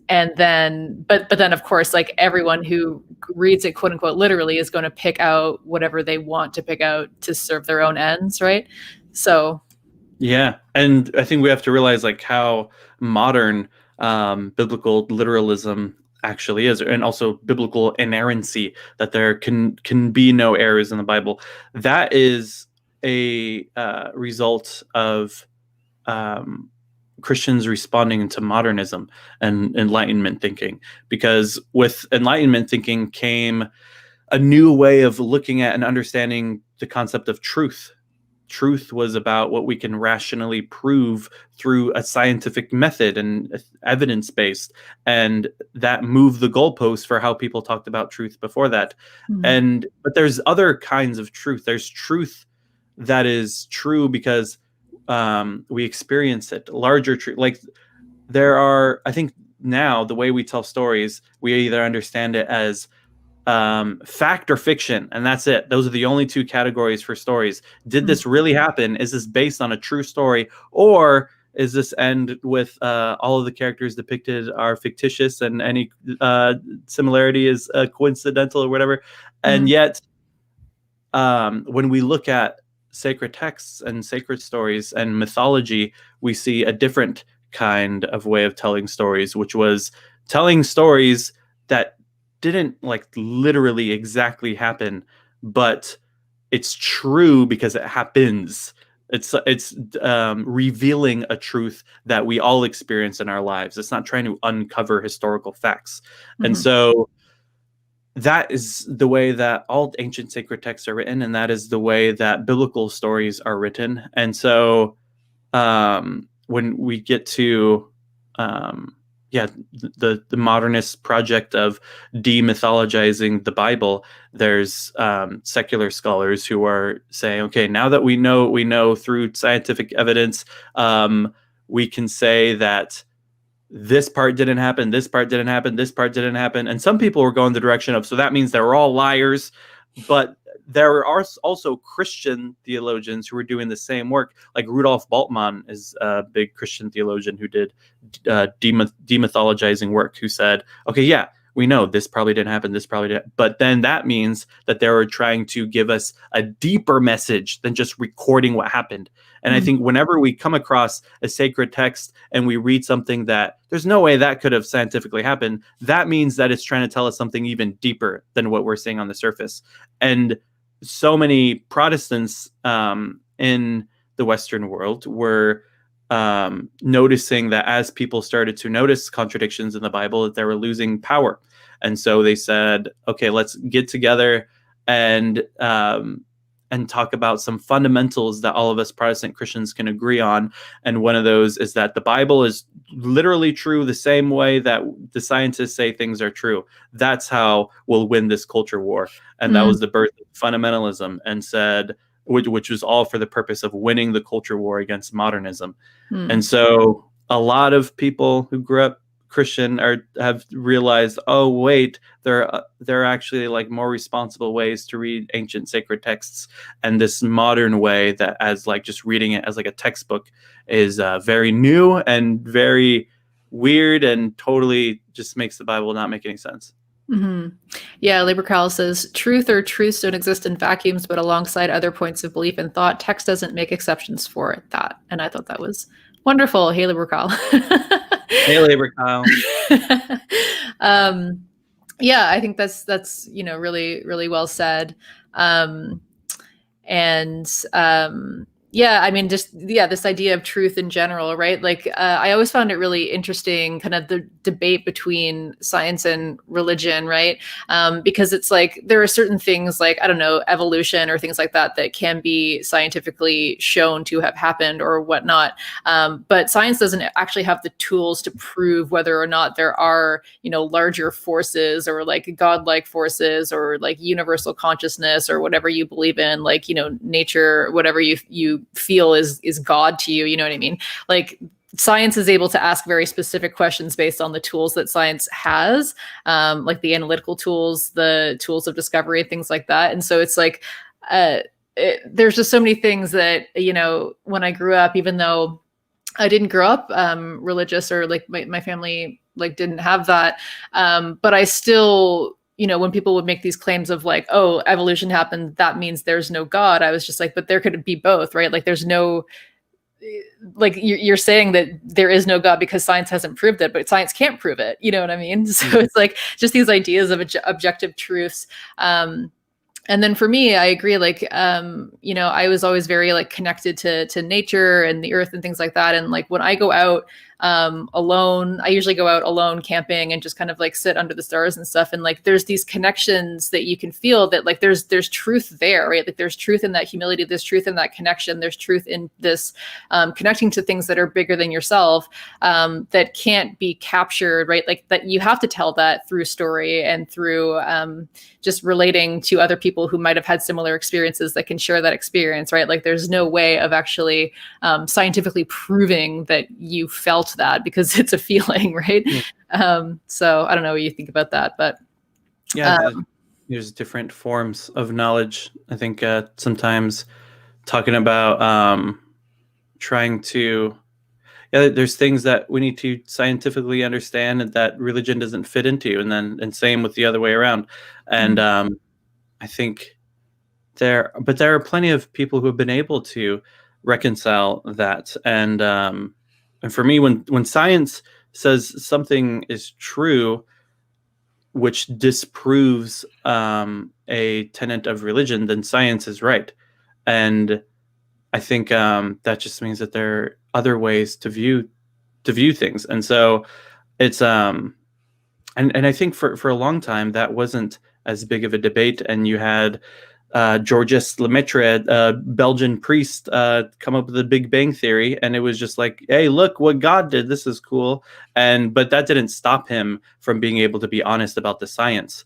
And then, but then of course, like everyone who reads it quote unquote literally is going to pick out whatever they want to pick out to serve their own ends, right? So yeah, and I think we have to realize like how modern biblical literalism actually is, and also biblical inerrancy, that there can be no errors in the Bible. That is a result of Christians responding to modernism and Enlightenment thinking, because with Enlightenment thinking came a new way of looking at and understanding the concept of truth. Truth was about what we can rationally prove through a scientific method and evidence-based, and that moved the goalposts for how people talked about truth before that. But there's other kinds of truth. There's truth that is true because we experience it. Larger truth, like there are, I think now the way we tell stories, we either understand it as fact or fiction, and that's it. Those are the only two categories for stories. Did this really happen? Is this based on a true story, or is this end with all of the characters depicted are fictitious and any similarity is coincidental or whatever? And yet when we look at sacred texts and sacred stories and mythology, we see a different kind of way of telling stories, which was telling stories that didn't like literally exactly happen, but it's true because it happens. It's revealing a truth that we all experience in our lives. It's not trying to uncover historical facts. And so that is the way that all ancient sacred texts are written, and that is the way that biblical stories are written. And so when we get to the modernist project of demythologizing the Bible, there's secular scholars who are saying, okay, now that we know what we know through scientific evidence, we can say that this part didn't happen, this part didn't happen, this part didn't happen. And some people were going the direction of, so that means they're all liars. But there are also Christian theologians who are doing the same work. Like Rudolf Bultmann is a big Christian theologian who did demythologizing work, who said, okay, yeah, we know this probably didn't happen, this probably didn't. But then that means that they were trying to give us a deeper message than just recording what happened. And I think whenever we come across a sacred text and we read something that there's no way that could have scientifically happened, that means that it's trying to tell us something even deeper than what we're seeing on the surface. And so many Protestants in the Western world were noticing that as people started to notice contradictions in the Bible, that they were losing power. And so they said, okay, let's get together and talk about some fundamentals that all of us Protestant Christians can agree on. And one of those is that the Bible is literally true the same way that the scientists say things are true. That's how we'll win this culture war. And that was the birth of fundamentalism, and said, which was all for the purpose of winning the culture war against modernism. And so a lot of people who grew up Christian have realized, oh wait, there are actually like more responsible ways to read ancient sacred texts, and this modern way that as like just reading it as like a textbook is very new and very weird and totally just makes the Bible not make any sense. Yeah, Labor Carl says truth or truths don't exist in vacuums, but alongside other points of belief and thought, text doesn't make exceptions for that. And I thought that was wonderful. Hey, Labor Carl. Hey, Labor Kyle. Yeah, I think that's really, really well said. Yeah, I mean, this idea of truth in general, right? Like, I always found it really interesting, kind of the debate between science and religion, right? Because it's like there are certain things like, I don't know, evolution or things like that that can be scientifically shown to have happened or whatnot. But science doesn't actually have the tools to prove whether or not there are, larger forces or like godlike forces or like universal consciousness or whatever you believe in, like, nature, whatever you feel is God to you, you know what I mean? Like, science is able to ask very specific questions based on the tools that science has, like the analytical tools, the tools of discovery, things like that. And so it's like, there's just so many things that, when I grew up, even though I didn't grow up religious, or like my family like didn't have that, but I still, when people would make these claims of like, oh, evolution happened, that means there's no God. I was just like, but there could be both, right? Like there's no, like you're saying that there is no God because science hasn't proved it, but science can't prove it. You know what I mean? So it's like just these ideas of objective truths. And then for me, I agree, like, I was always very like connected to nature and the earth and things like that. And like when I go out alone, I usually go out alone camping and just kind of like sit under the stars and stuff. And like there's these connections that you can feel that like there's truth there, right? Like there's truth in that humility, there's truth in that connection, there's truth in this connecting to things that are bigger than yourself, that can't be captured, right? Like that you have to tell that through story and through just relating to other people who might have had similar experiences that can share that experience, right? Like there's no way of actually scientifically proving that you felt that because it's a feeling, right? So I don't know what you think about that, but there's different forms of knowledge. I think sometimes talking about trying to, there's things that we need to scientifically understand and that religion doesn't fit into, and same with the other way around. And I think there are plenty of people who have been able to reconcile that. And for me, when science says something is true, which disproves a tenet of religion, then science is right. And I think that just means that there are other ways to view things. And so it's and I think for a long time that wasn't as big of a debate. And you had Georges Lemaitre, a Belgian priest, come up with the Big Bang Theory, and it was just like, hey, look what God did. This is cool. But that didn't stop him from being able to be honest about the science.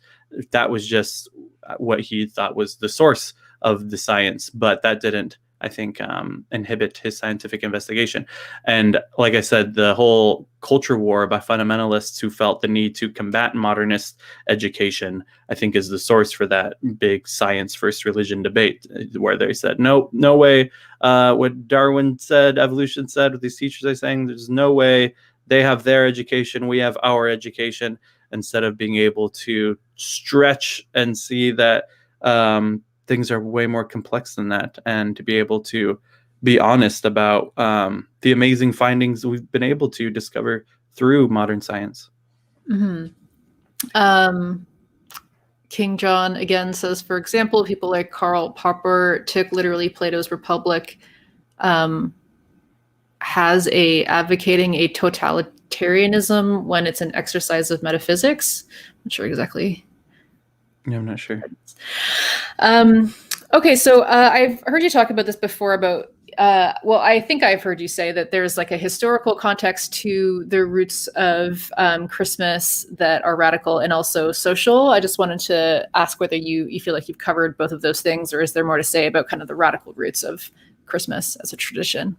That was just what he thought was the source of the science, but that didn't, I think, inhibit his scientific investigation. And like I said, the whole culture war by fundamentalists who felt the need to combat modernist education, I think, is the source for that big science versus religion debate, where they said, no way, what Darwin said, evolution said, what these teachers are saying, there's no way. They have their education, we have our education. instead of being able to stretch and see that things are way more complex than that, and to be able to be honest about the amazing findings we've been able to discover through modern science. King John again says, for example, people like Karl Popper took literally Plato's Republic, has advocating a totalitarianism when it's an exercise of metaphysics. I'm not sure exactly. Yeah, I'm not sure. Okay, so I've heard you talk about this before about, I think I've heard you say that there's like a historical context to the roots of Christmas that are radical and also social. I just wanted to ask whether you feel like you've covered both of those things, or is there more to say about kind of the radical roots of Christmas as a tradition?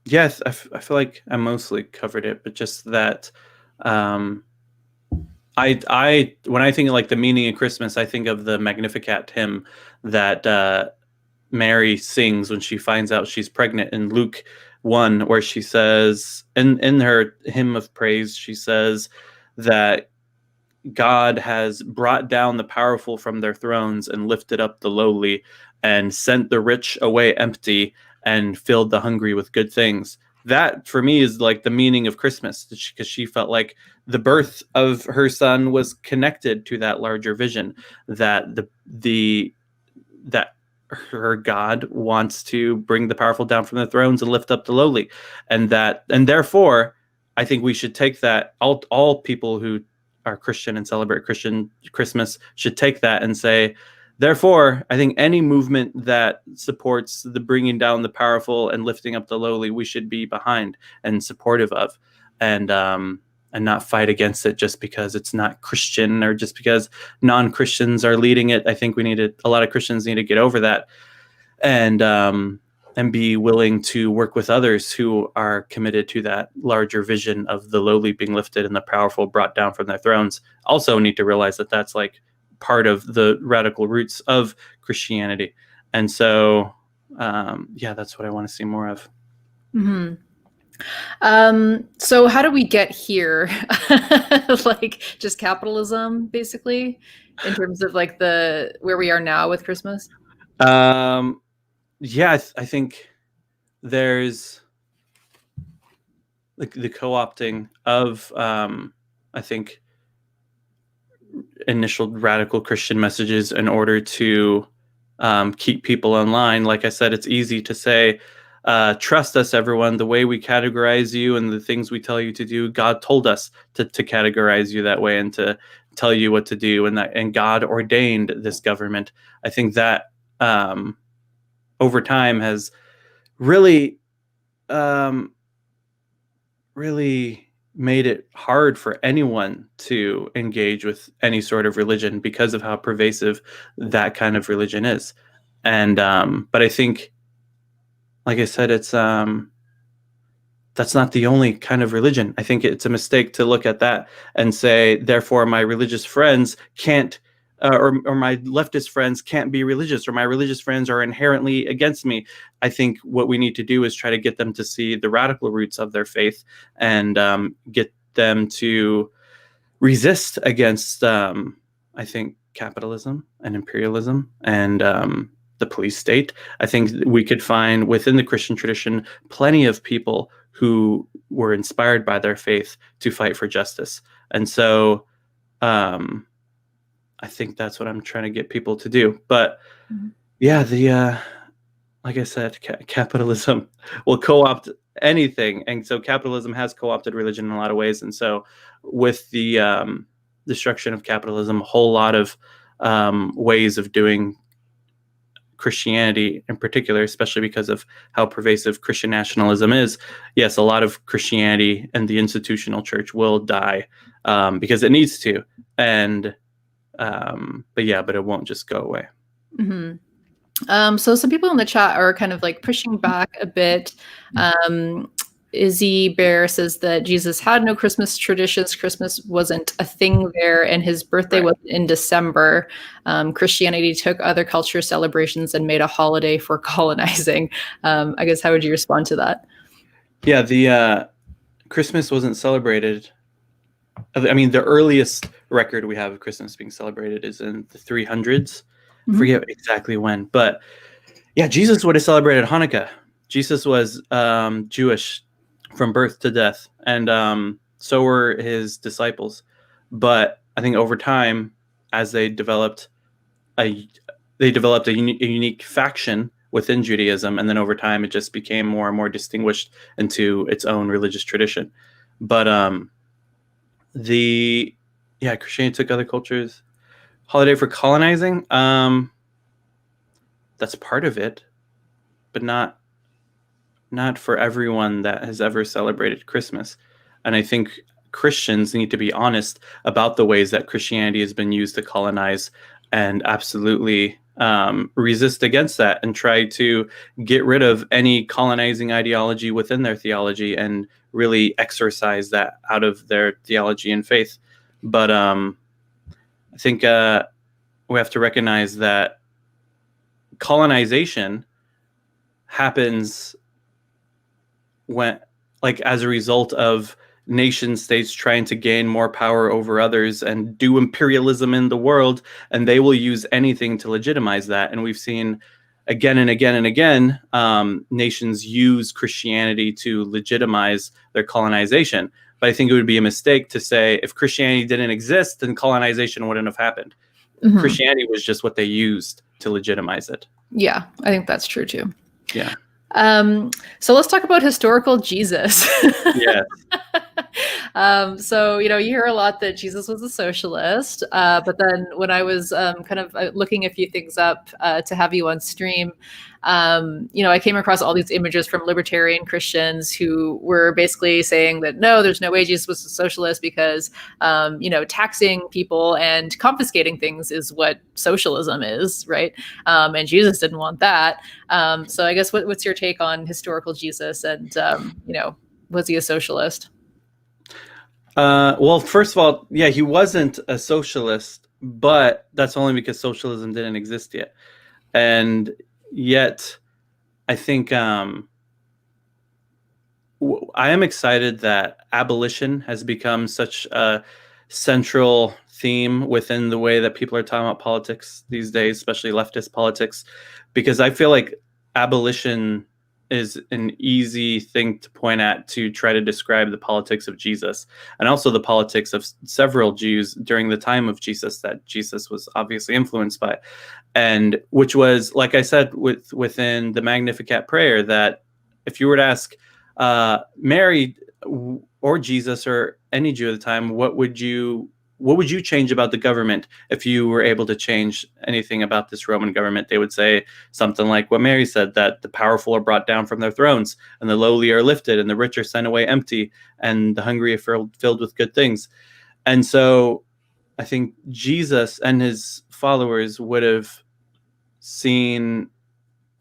Yes, I feel like I mostly covered it, but just that I when I think of like the meaning of Christmas, I think of the Magnificat hymn that Mary sings when she finds out she's pregnant in Luke 1, where she says in her hymn of praise, she says that God has brought down the powerful from their thrones and lifted up the lowly, and sent the rich away empty, and filled the hungry with good things. That for me is like the meaning of Christmas, because she felt like the birth of her son was connected to that larger vision, that that her God wants to bring the powerful down from the thrones and lift up the lowly, and therefore I think we should take that, all people who are Christian and celebrate Christian Christmas should take that and say, therefore, I think any movement that supports the bringing down the powerful and lifting up the lowly, we should be behind and supportive of, and not fight against it just because it's not Christian or just because non-Christians are leading it. I think a lot of Christians need to get over that, and be willing to work with others who are committed to that larger vision of the lowly being lifted and the powerful brought down from their thrones. Also need to realize that that's like part of the radical roots of Christianity. And so, that's what I want to see more of. Mm-hmm. So how do we get here? Like just capitalism, basically, in terms of like where we are now with Christmas? I think there's like the co-opting of, I think, initial radical Christian messages in order to keep people online. Like I said, it's easy to say, trust us, everyone. The way we categorize you and the things we tell you to do, God told us to categorize you that way and to tell you what to do, and God ordained this government. I think that over time has really made it hard for anyone to engage with any sort of religion because of how pervasive that kind of religion is. And but I think, like I said, it's that's not the only kind of religion. I think it's a mistake to look at that and say, therefore, my religious friends can't, or my leftist friends can't be religious, or my religious friends are inherently against me. I think what we need to do is try to get them to see the radical roots of their faith, and get them to resist against, I think, capitalism and imperialism and the police state. I think we could find within the Christian tradition plenty of people who were inspired by their faith to fight for justice. And so I think that's what I'm trying to get people to do. But like I said, capitalism will co-opt anything. And so capitalism has co-opted religion in a lot of ways. And so with the destruction of capitalism, a whole lot of ways of doing Christianity in particular, especially because of how pervasive Christian nationalism is. Yes, a lot of Christianity and the institutional church will die because it needs to. And but it won't just go away. Mm-hmm. So some people in the chat are kind of like pushing back a bit. Izzy Bear says that Jesus had no Christmas traditions. Christmas wasn't a thing there, and his birthday was in December. Christianity took other culture celebrations and made a holiday for colonizing. I guess, how would you respond to that? Yeah, the Christmas wasn't celebrated I mean, the earliest record we have of Christmas being celebrated is in the 300s. Mhm. Forget exactly when, but yeah, Jesus would have celebrated Hanukkah. Jesus was Jewish from birth to death, and so were his disciples. But I think over time, as a they developed a unique faction within Judaism, and then over time, it just became more and more distinguished into its own religious tradition. But the yeah, Christianity took other cultures. Holiday for colonizing, that's part of it, but not for everyone that has ever celebrated Christmas. And I think Christians need to be honest about the ways that Christianity has been used to colonize, and absolutely resist against that and try to get rid of any colonizing ideology within their theology and really exorcise that out of their theology and faith. But I think we have to recognize that colonization happens when, like, as a result of nation states trying to gain more power over others and do imperialism in the world, and they will use anything to legitimize that. And we've seen again and again and again nations use Christianity to legitimize their colonization. But I think it would be a mistake to say if Christianity didn't exist, then colonization wouldn't have happened. Mhm. Christianity was just what they used to legitimize it. Yeah, I think that's true too. Yeah. So let's talk about historical Jesus. Yeah. So, you hear a lot that Jesus was a socialist, but then when I was kind of looking a few things up to have you on stream, I came across all these images from libertarian Christians who were basically saying that no, there's no way Jesus was a socialist because, taxing people and confiscating things is what socialism is, right? And Jesus didn't want that. So I guess what's your take on historical Jesus, and was he a socialist? Well, first of all, yeah, he wasn't a socialist, but that's only because socialism didn't exist yet. And yet, I think I am excited that abolition has become such a central theme within the way that people are talking about politics these days, especially leftist politics, because I feel like abolition is an easy thing to point at to try to describe the politics of Jesus, and also the politics of several Jews during the time of Jesus that Jesus was obviously influenced by, and which was, like I said, within the Magnificat prayer, that if you were to ask Mary or Jesus or any Jew at the time, what would you change about the government if you were able to change anything about this Roman government? They would say something like what Mary said, that the powerful are brought down from their thrones and the lowly are lifted and the rich are sent away empty and the hungry are filled with good things. And so I think Jesus and his followers would have seen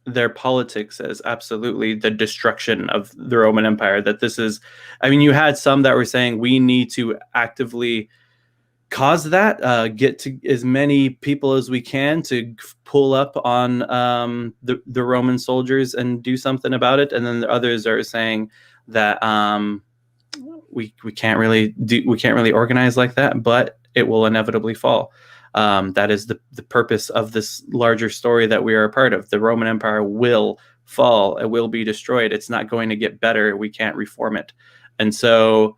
their politics as absolutely the destruction of the Roman Empire. That this is, I mean, you had some that were saying we need to actively cause that, get to as many people as we can to pull up on the Roman soldiers and do something about it. And then the others are saying that we can't really organize like that, but it will inevitably fall. That is the purpose of this larger story that we are a part of. The Roman Empire will fall. It will be destroyed. It's not going to get better. We can't reform it. And so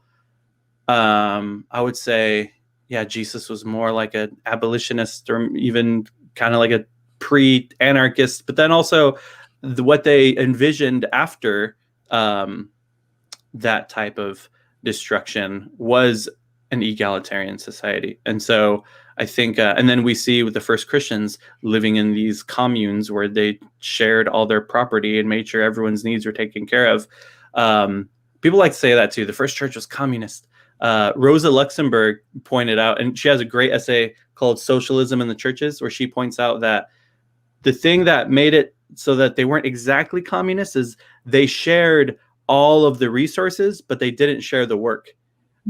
I would say, yeah, Jesus was more like an abolitionist, or even kind of like a pre-anarchist, but then also what they envisioned after that type of destruction was an egalitarian society. And so I think, and then we see with the first Christians living in these communes where they shared all their property and made sure everyone's needs were taken care of. People like to say that too. The first church was communist. Rosa Luxemburg pointed out, and she has a great essay called Socialism in the Churches, where she points out that the thing that made it so that they weren't exactly communist is they shared all of the resources, but they didn't share the work.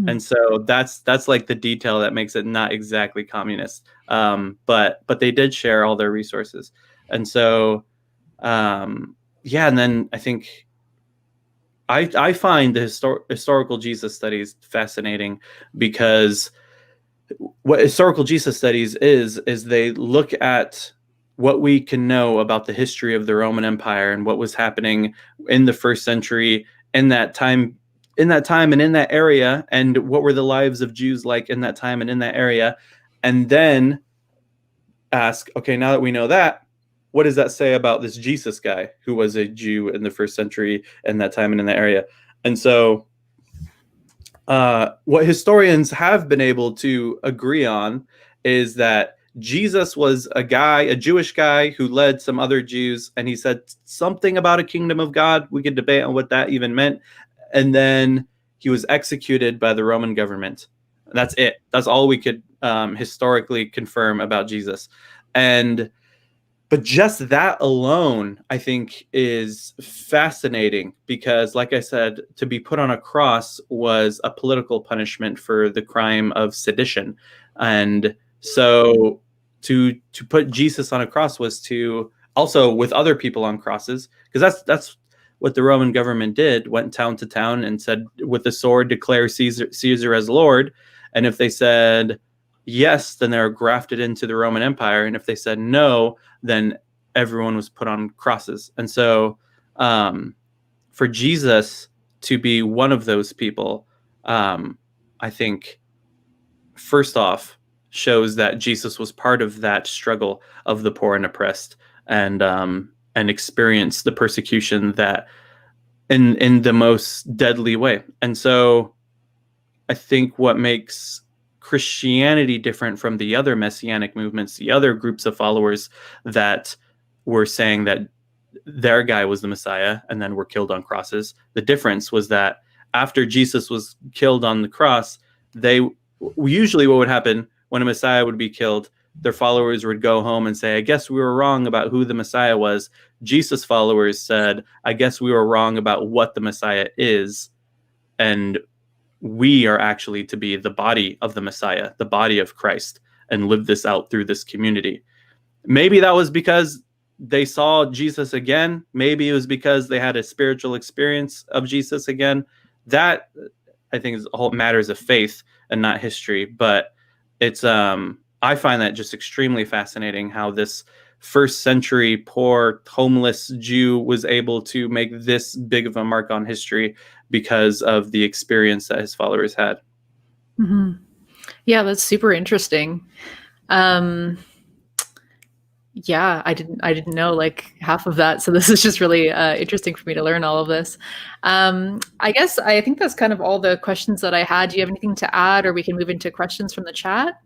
And so that's like the detail that makes it not exactly communist. But they did share all their resources. And so, yeah. And then I think I find the historical Jesus studies fascinating because what historical Jesus studies is they look at what we can know about the history of the Roman Empire and what was happening in the first century in that time and in that area, and what were the lives of Jews like in that time and in that area, and then ask, okay, now that we know that, what does that say about this Jesus guy who was a Jew in the first century in that time and in that area? And so what historians have been able to agree on is that Jesus was a Jewish guy who led some other Jews, and he said something about a kingdom of God. We could debate on what that even meant. And then he was executed by the Roman government. That's it. That's all we could historically confirm about Jesus. But just that alone, I think, is fascinating because, like I said, to be put on a cross was a political punishment for the crime of sedition. And so to put Jesus on a cross was to also with other people on crosses, because that's what the Roman government did, went town to town and said, with the sword, declare Caesar as Lord. And if they said yes, then they're grafted into the Roman Empire. And if they said no, then everyone was put on crosses. And so for Jesus to be one of those people, I think, first off, shows that Jesus was part of that struggle of the poor and oppressed, and experienced the persecution that in the most deadly way. And so I think what makes Christianity different from the other messianic movements, the other groups of followers that were saying that their guy was the Messiah and then were killed on crosses. The difference was that after Jesus was killed on the cross, usually what would happen when a Messiah would be killed, their followers would go home and say, I guess we were wrong about who the Messiah was. Jesus' followers said, I guess we were wrong about what the Messiah is. And we are actually to be the body of the Messiah, the body of Christ, and live this out through this community. Maybe that was because they saw Jesus again. Maybe it was because they had a spiritual experience of Jesus again. That, I think, is all matters of faith and not history. But it's I find that just extremely fascinating how this first century poor homeless Jew was able to make this big of a mark on history because of the experience that his followers had. Mm-hmm. Yeah, that's super interesting. Yeah, I didn't know like half of that. So this is just really interesting for me to learn all of this. I think that's kind of all the questions that I had. Do you have anything to add, or we can move into questions from the chat?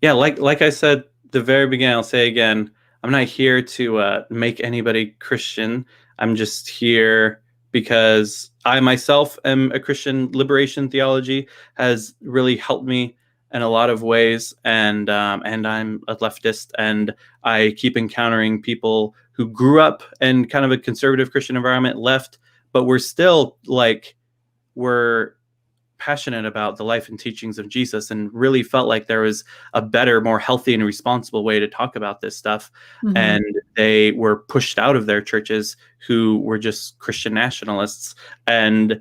Yeah, like I said the very beginning, I'll say again, I'm not here to make anybody Christian. I'm just here because I myself am a Christian. Liberation theology has really helped me in a lot of ways, and I'm a leftist, and I keep encountering people who grew up in kind of a conservative Christian environment, left, but we're passionate about the life and teachings of Jesus, and really felt like there was a better, more healthy and responsible way to talk about this stuff. Mm-hmm. And they were pushed out of their churches who were just Christian nationalists, and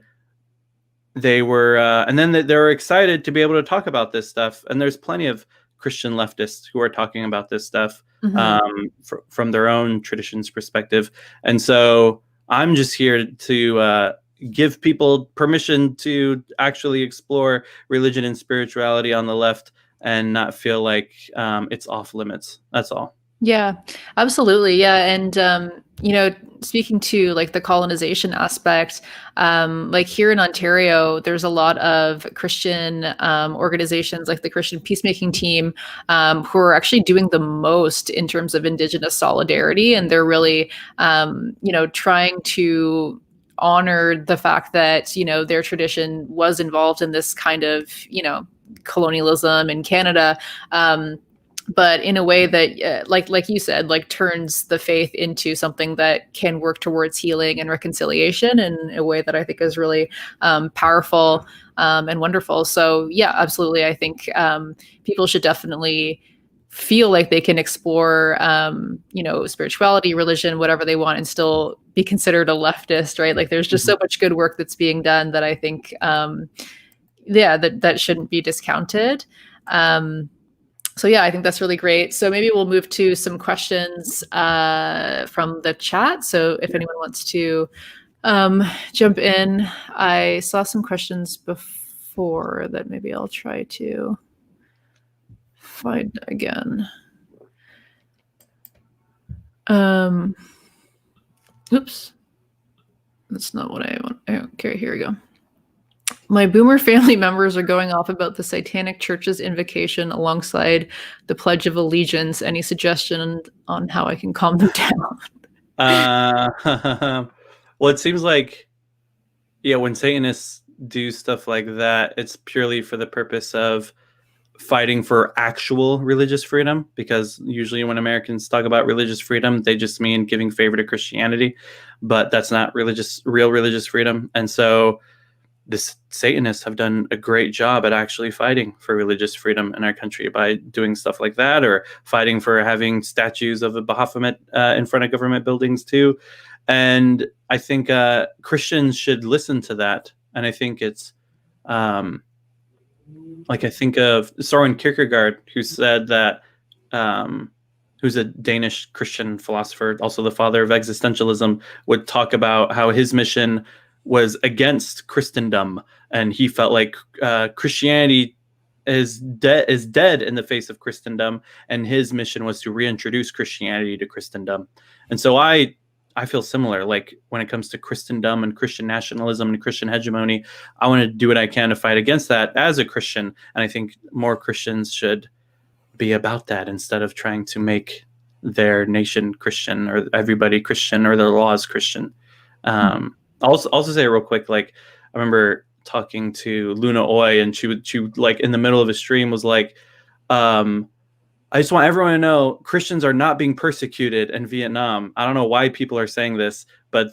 they were and then they were excited to be able to talk about this stuff. And there's plenty of Christian leftists who are talking about this stuff from their own tradition's perspective. And so I'm just here to give people permission to actually explore religion and spirituality on the left and not feel like it's off limits. That's all. Yeah, absolutely. Yeah. And, speaking to like the colonization aspect, like here in Ontario, there's a lot of Christian organizations like the Christian Peacemaking Team who are actually doing the most in terms of Indigenous solidarity. And they're really, trying to honor the fact that, their tradition was involved in this kind of, colonialism in Canada. But in a way that, like you said, like turns the faith into something that can work towards healing and reconciliation in a way that I think is really powerful and wonderful. So yeah, absolutely. I think people should definitely feel like they can explore, spirituality, religion, whatever they want, and still be considered a leftist, right? Like there's just so much good work that's being done that I think, that shouldn't be discounted. So yeah, I think that's really great. So maybe we'll move to some questions from the chat. So if anyone wants to jump in, I saw some questions before that maybe I'll try to find again. Oops, that's not what I want. Okay, here we go. My boomer family members are going off about the Satanic Church's invocation alongside the Pledge of Allegiance. Any suggestion on how I can calm them down? Well, it seems like, when Satanists do stuff like that, it's purely for the purpose of fighting for actual religious freedom, because usually when Americans talk about religious freedom, they just mean giving favor to Christianity, but that's not real religious freedom. And so the Satanists have done a great job at actually fighting for religious freedom in our country by doing stuff like that, or fighting for having statues of a Baphomet in front of government buildings too. And I think Christians should listen to that. And I think it's I think of Soren Kierkegaard, who said that, who's a Danish Christian philosopher, also the father of existentialism, would talk about how his mission was against Christendom, and he felt like Christianity is dead in the face of Christendom, and his mission was to reintroduce Christianity to Christendom. And so I feel similar. Like when it comes to Christendom and Christian nationalism and Christian hegemony, I want to do what I can to fight against that as a Christian. And I think more Christians should be about that instead of trying to make their nation Christian or everybody Christian or their laws Christian. I'll also say real quick, like I remember talking to Luna Oy, and she like in the middle of a stream was like, I just want everyone to know Christians are not being persecuted in Vietnam. I don't know why people are saying this, but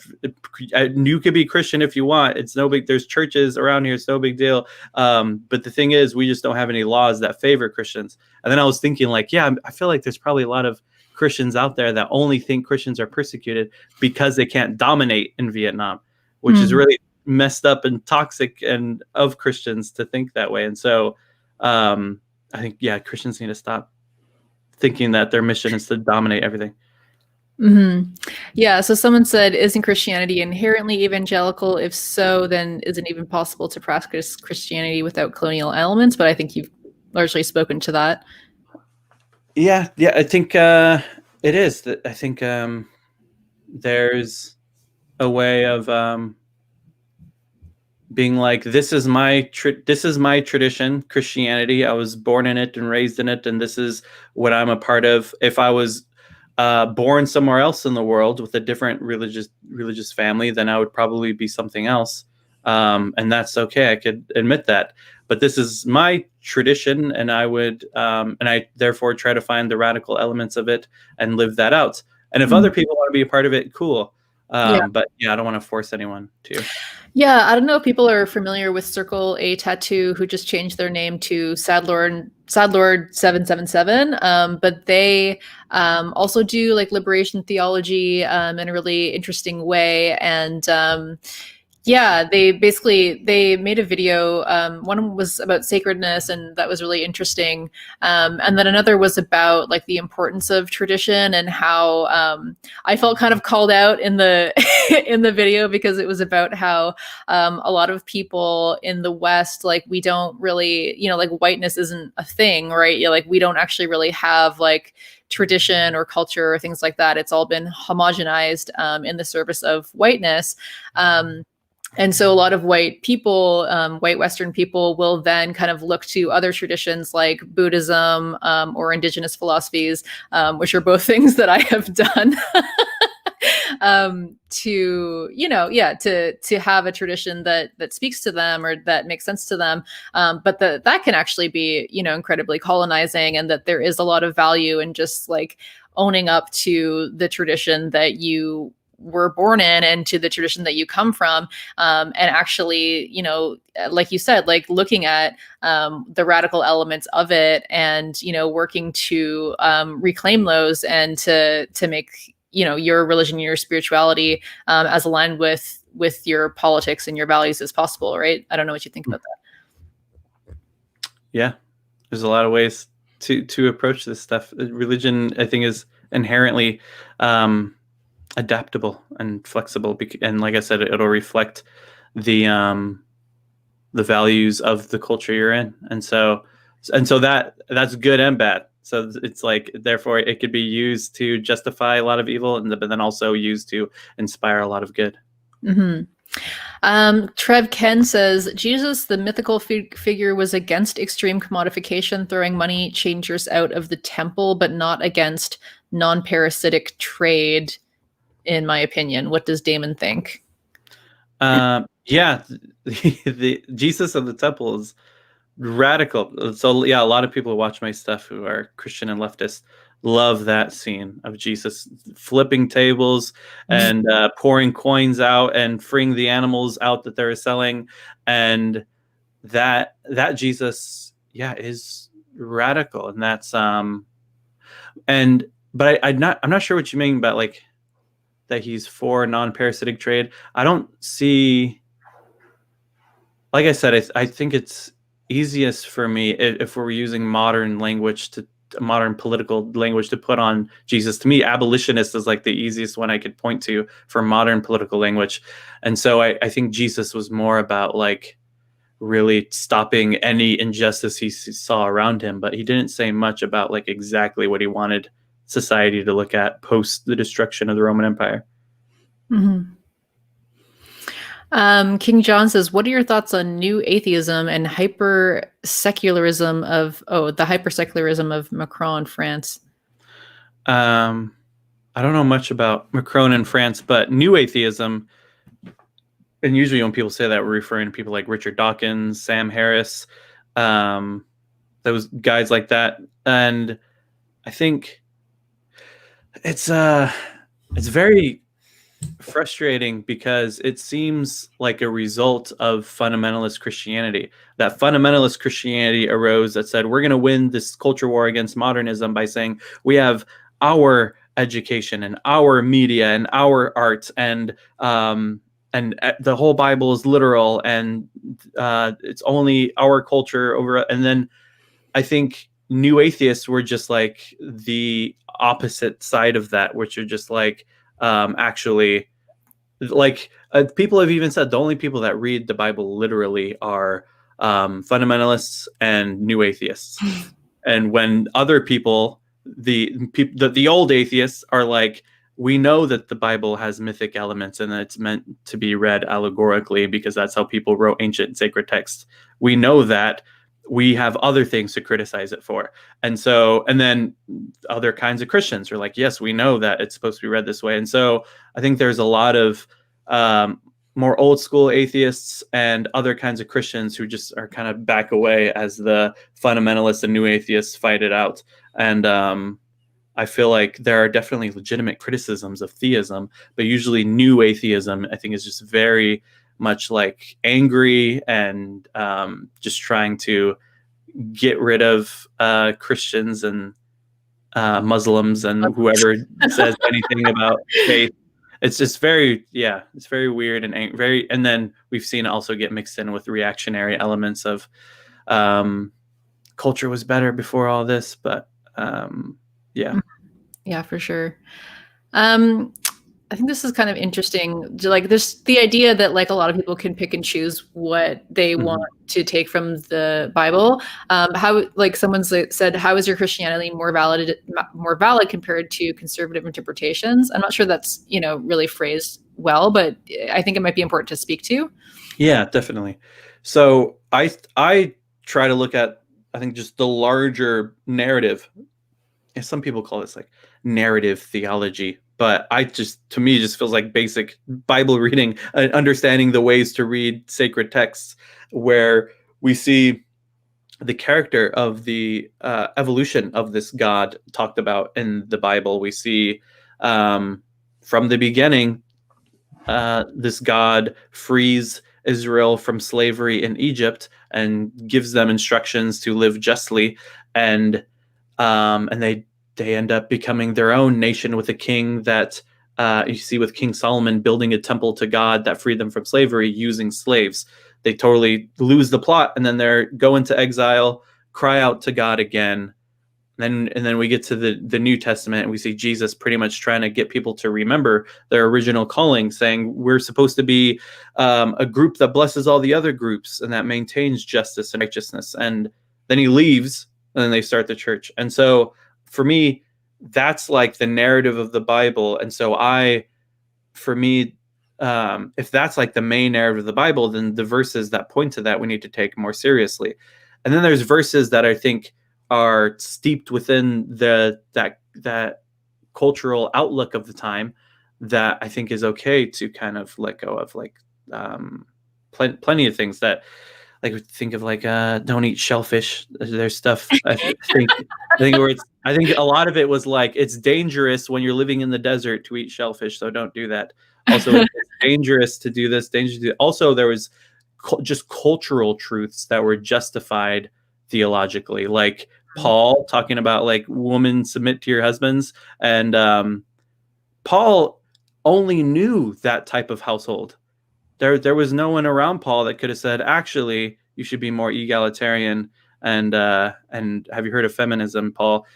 you could be Christian if you want. It's no big. There's churches around here. It's no big deal. But the thing is, we just don't have any laws that favor Christians. And then I was thinking, like, yeah, I feel like there's probably a lot of Christians out there that only think Christians are persecuted because they can't dominate in Vietnam, which is really messed up and toxic and of Christians to think that way. And so I think, Christians need to stop thinking that their mission is to dominate everything. Mm-hmm. Yeah. So someone said, isn't Christianity inherently evangelical? If so, then is it even possible to practice Christianity without colonial elements? But I think you've largely spoken to that. Yeah. I think it is. I think there's a way of being like, this is my tradition, Christianity. I was born in it and raised in it, and this is what I'm a part of. If I was born somewhere else in the world with a different religious family, then I would probably be something else, and that's okay. I could admit that. But this is my tradition, and I would, and I therefore try to find the radical elements of it and live that out. And if other people want to be a part of it, cool. But I don't want to force anyone to. Yeah, I don't know if people are familiar with Circle A Tattoo, who just changed their name to Sadlord 777. But they also do like liberation theology in a really interesting way. And they made a video. One was about sacredness, and that was really interesting. And then another was about like the importance of tradition, and how I felt kind of called out in the in the video, because it was about how a lot of people in the West, like we don't really, like whiteness isn't a thing, right? Like we don't actually really have like tradition or culture or things like that. It's all been homogenized in the service of whiteness. And so a lot of white people, white Western people, will then kind of look to other traditions like Buddhism or indigenous philosophies, which are both things that I have done, to have a tradition that speaks to them or that makes sense to them. But that can actually be, incredibly colonizing, and that there is a lot of value in just like owning up to the tradition that you were born in and to the tradition that you come from, and actually, like you said, like looking at the radical elements of it, and working to reclaim those, and to make your religion, your spirituality, as aligned with your politics and your values as possible, right? I don't know what you think about that. Yeah, there's a lot of ways to approach this stuff. Religion, I think, is inherently adaptable and flexible, and like I said, it'll reflect the values of the culture you're in, and so that's good and bad. So it's like, therefore, it could be used to justify a lot of evil, but then also used to inspire a lot of good. Mm-hmm. Trev Ken says, Jesus, the mythical figure, was against extreme commodification, throwing money changers out of the temple, but not against non-parasitic trade, in my opinion. What does Damon think? Yeah, the Jesus of the temple is radical. So yeah, a lot of people who watch my stuff who are Christian and leftist love that scene of Jesus flipping tables and pouring coins out and freeing the animals out that they're selling, and that Jesus, yeah, is radical, and that's but I'm not sure what you mean about like that he's for non-parasitic trade. I don't see, like I said, I think it's easiest for me if we're using modern political language to put on Jesus. To me, abolitionist is like the easiest one I could point to for modern political language. And so I think Jesus was more about like really stopping any injustice he saw around him, but he didn't say much about like exactly what he wanted society to look at post the destruction of the Roman Empire. Mm-hmm. King John says, what are your thoughts on new atheism and hyper-secularism of Macron in France? I don't know much about Macron in France, but new atheism, and usually when people say that, we're referring to people like Richard Dawkins, Sam Harris, those guys like that. And I think it's very frustrating because it seems like a result of fundamentalist Christianity. That fundamentalist Christianity arose that said, we're going to win this culture war against modernism by saying we have our education and our media and our art, and the whole Bible is literal, and it's only our culture over. And then I think new atheists were just like the opposite side of that, which are just like, actually, like people have even said the only people that read the Bible literally are fundamentalists and new atheists. And when other people, the old atheists, are like, we know that the Bible has mythic elements and that it's meant to be read allegorically because that's how people wrote ancient and sacred texts. We know that. We have other things to criticize it for. And then other kinds of Christians are like, yes, we know that it's supposed to be read this way. And so I think there's a lot of more old school atheists and other kinds of Christians who just are kind of back away as the fundamentalists and new atheists fight it out. And I feel like there are definitely legitimate criticisms of theism, but usually new atheism, I think, is just very much like angry and just trying to get rid of Christians and Muslims and whoever says anything about faith. It's just it's very weird and and then we've seen it also get mixed in with reactionary elements of culture was better before all this, but yeah, for sure. I think this is kind of interesting. Like, there's the idea that like a lot of people can pick and choose what they want to take from the Bible. How, like someone said, how is your Christianity more valid compared to conservative interpretations? I'm not sure that's really phrased well, but I think it might be important to speak to. Yeah, definitely. So I try to look at, I think, just the larger narrative. And some people call this like narrative theology, but to me, it just feels like basic Bible reading, understanding the ways to read sacred texts, where we see the character of the evolution of this God talked about in the Bible. We see from the beginning this God frees Israel from slavery in Egypt and gives them instructions to live justly, and they end up becoming their own nation with a king that you see with King Solomon building a temple to God that freed them from slavery using slaves. They totally lose the plot, and then they go into exile, cry out to God again. And then we get to the New Testament, and we see Jesus pretty much trying to get people to remember their original calling, saying we're supposed to be a group that blesses all the other groups and that maintains justice and righteousness. And then he leaves, and then they start the church. And so for me, that's like the narrative of the Bible. And so for me, if that's like the main narrative of the Bible, then the verses that point to that we need to take more seriously. And then there's verses that I think are steeped within that cultural outlook of the time that I think is okay to kind of let go of, like plenty of things that, like, think of like don't eat shellfish. There's stuff I think a lot of it was like, it's dangerous when you're living in the desert to eat shellfish, so don't do that. Also, it's dangerous to do this. Also, there was just cultural truths that were justified theologically, like Paul talking about like, women submit to your husbands, and Paul only knew that type of household. There was no one around Paul that could have said, actually, you should be more egalitarian, and have you heard of feminism, Paul?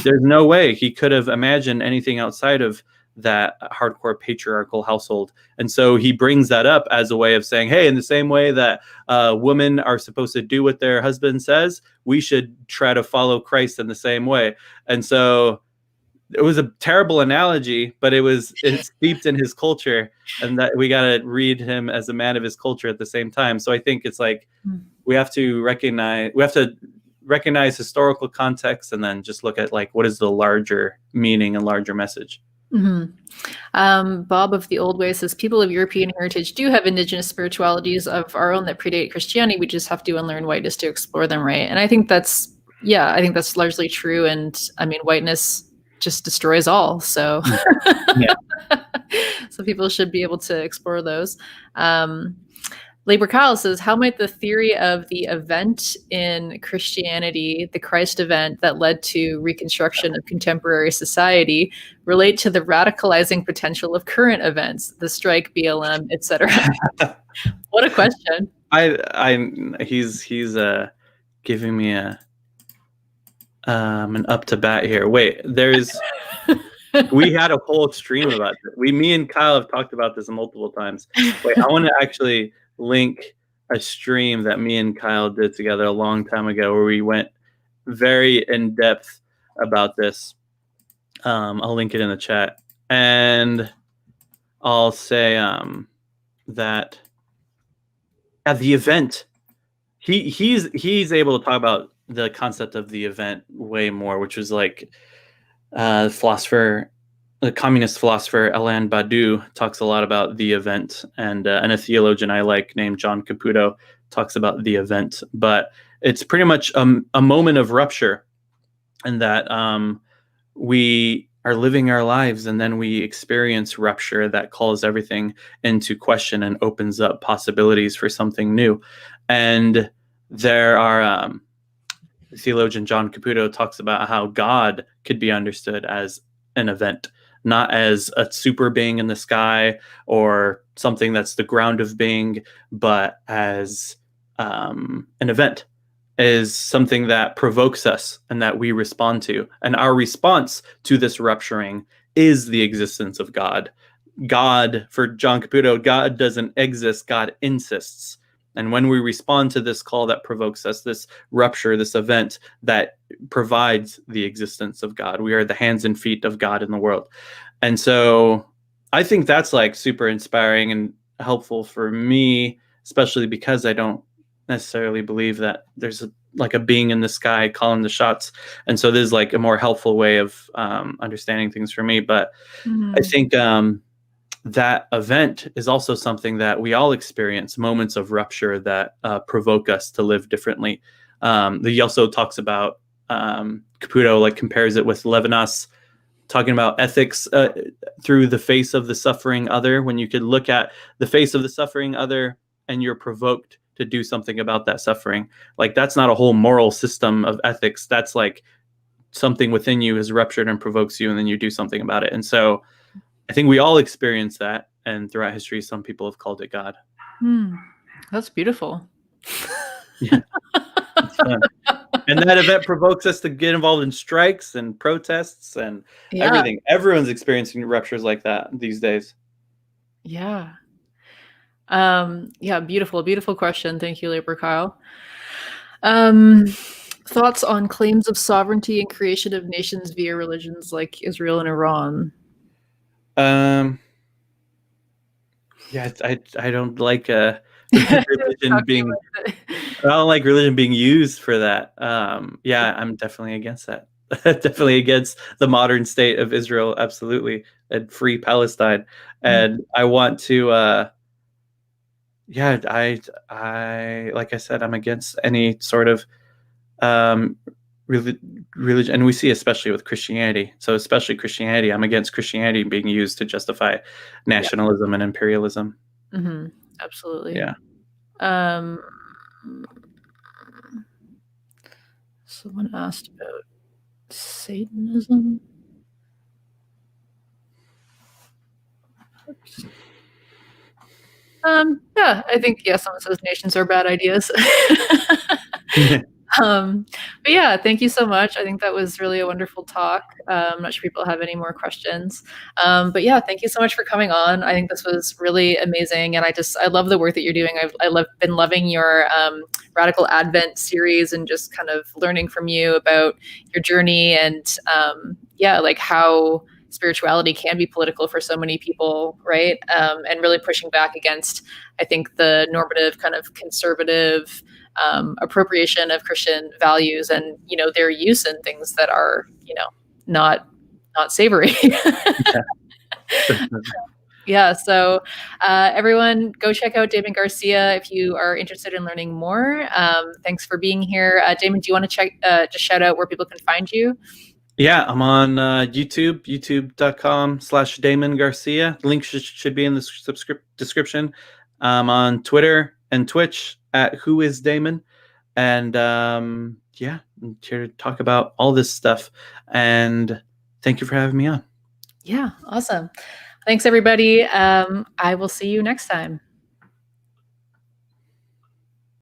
There's no way he could have imagined anything outside of that hardcore patriarchal household. And so he brings that up as a way of saying, hey, in the same way that women are supposed to do what their husband says, we should try to follow Christ in the same way. And so it was a terrible analogy, but it's steeped in his culture, and that we got to read him as a man of his culture at the same time. So I think it's like, we have to recognize historical context, and then just look at like, what is the larger meaning and larger message. Mm-hmm. Bob of the Old Way says, people of European heritage do have indigenous spiritualities of our own that predate Christianity. We just have to unlearn whiteness to explore them, right? And I think that's largely true. And I mean, whiteness just destroys all. So, so people should be able to explore those. Labor Kyle says, how might the theory of the event in Christianity, the Christ event that led to reconstruction of contemporary society, relate to the radicalizing potential of current events, the strike, BLM, etc.? What a question. He's giving me an up to bat here. Wait, we had a whole stream about it. Me and Kyle have talked about this multiple times. Wait, I want to actually link a stream that me and Kyle did together a long time ago, where we went very in depth about this. I'll link it in the chat, and I'll say that at the event, he's able to talk about the concept of the event way more, which was like the communist philosopher Alain Badiou talks a lot about the event, and a theologian I like named John Caputo talks about the event. But it's pretty much a moment of rupture, and that we are living our lives, and then we experience rupture that calls everything into question and opens up possibilities for something new. And there are theologian John Caputo talks about how God could be understood as an event, not as a super being in the sky or something that's the ground of being, but as an event, is something that provokes us and that we respond to. And our response to this rupturing is the existence of God. God, for John Caputo, God doesn't exist, God insists. And when we respond to this call that provokes us, this rupture, this event that provides the existence of God, we are the hands and feet of God in the world. And so I think that's like super inspiring and helpful for me, especially because I don't necessarily believe that there's a being in the sky calling the shots. And so this is like a more helpful way of understanding things for me. But I think that event is also something that we all experience, moments of rupture that provoke us to live differently. He also talks about, Caputo like compares it with Levinas talking about ethics through the face of the suffering other, when you could look at the face of the suffering other and you're provoked to do something about that suffering. Like, that's not a whole moral system of ethics. That's like something within you is ruptured and provokes you, and then you do something about it. And so I think we all experience that. And throughout history, some people have called it God. That's beautiful. Yeah. It's fun. And that event provokes us to get involved in strikes and protests and everything. Everyone's experiencing ruptures like that these days. Yeah. Beautiful question. Thank you, Labor Kyle. Thoughts on claims of sovereignty and creation of nations via religions like Israel and Iran? I don't like religion being. I don't like religion being used for that. I'm definitely against that. Definitely against the modern state of Israel, absolutely, and free Palestine. And I want to. I like I said, I'm against any sort of religion, and we see especially with Christianity. So especially Christianity, I'm against Christianity being used to justify nationalism and imperialism. Absolutely. Yeah. Someone asked about Satanism. I think someone says nations are bad ideas. But yeah, thank you so much. I think that was really a wonderful talk. I'm not sure people have any more questions. But yeah, thank you so much for coming on. I think this was really amazing, and I love the work that you're doing. I've been loving your Radical Advent series and just kind of learning from you about your journey and like how spirituality can be political for so many people, right? And really pushing back against, I think, the normative kind of conservative appropriation of Christian values and, their use in things that are, not savory. So everyone go check out Damon Garcia if you are interested in learning more. Thanks for being here. Damon, do you want to just shout out where people can find you? Yeah, I'm on YouTube, youtube.com/Damon Garcia. Link should be in the description. I'm on Twitter and Twitch at whoisdamon. And I'm here to talk about all this stuff. And thank you for having me on. Yeah, awesome. Thanks, everybody. I will see you next time.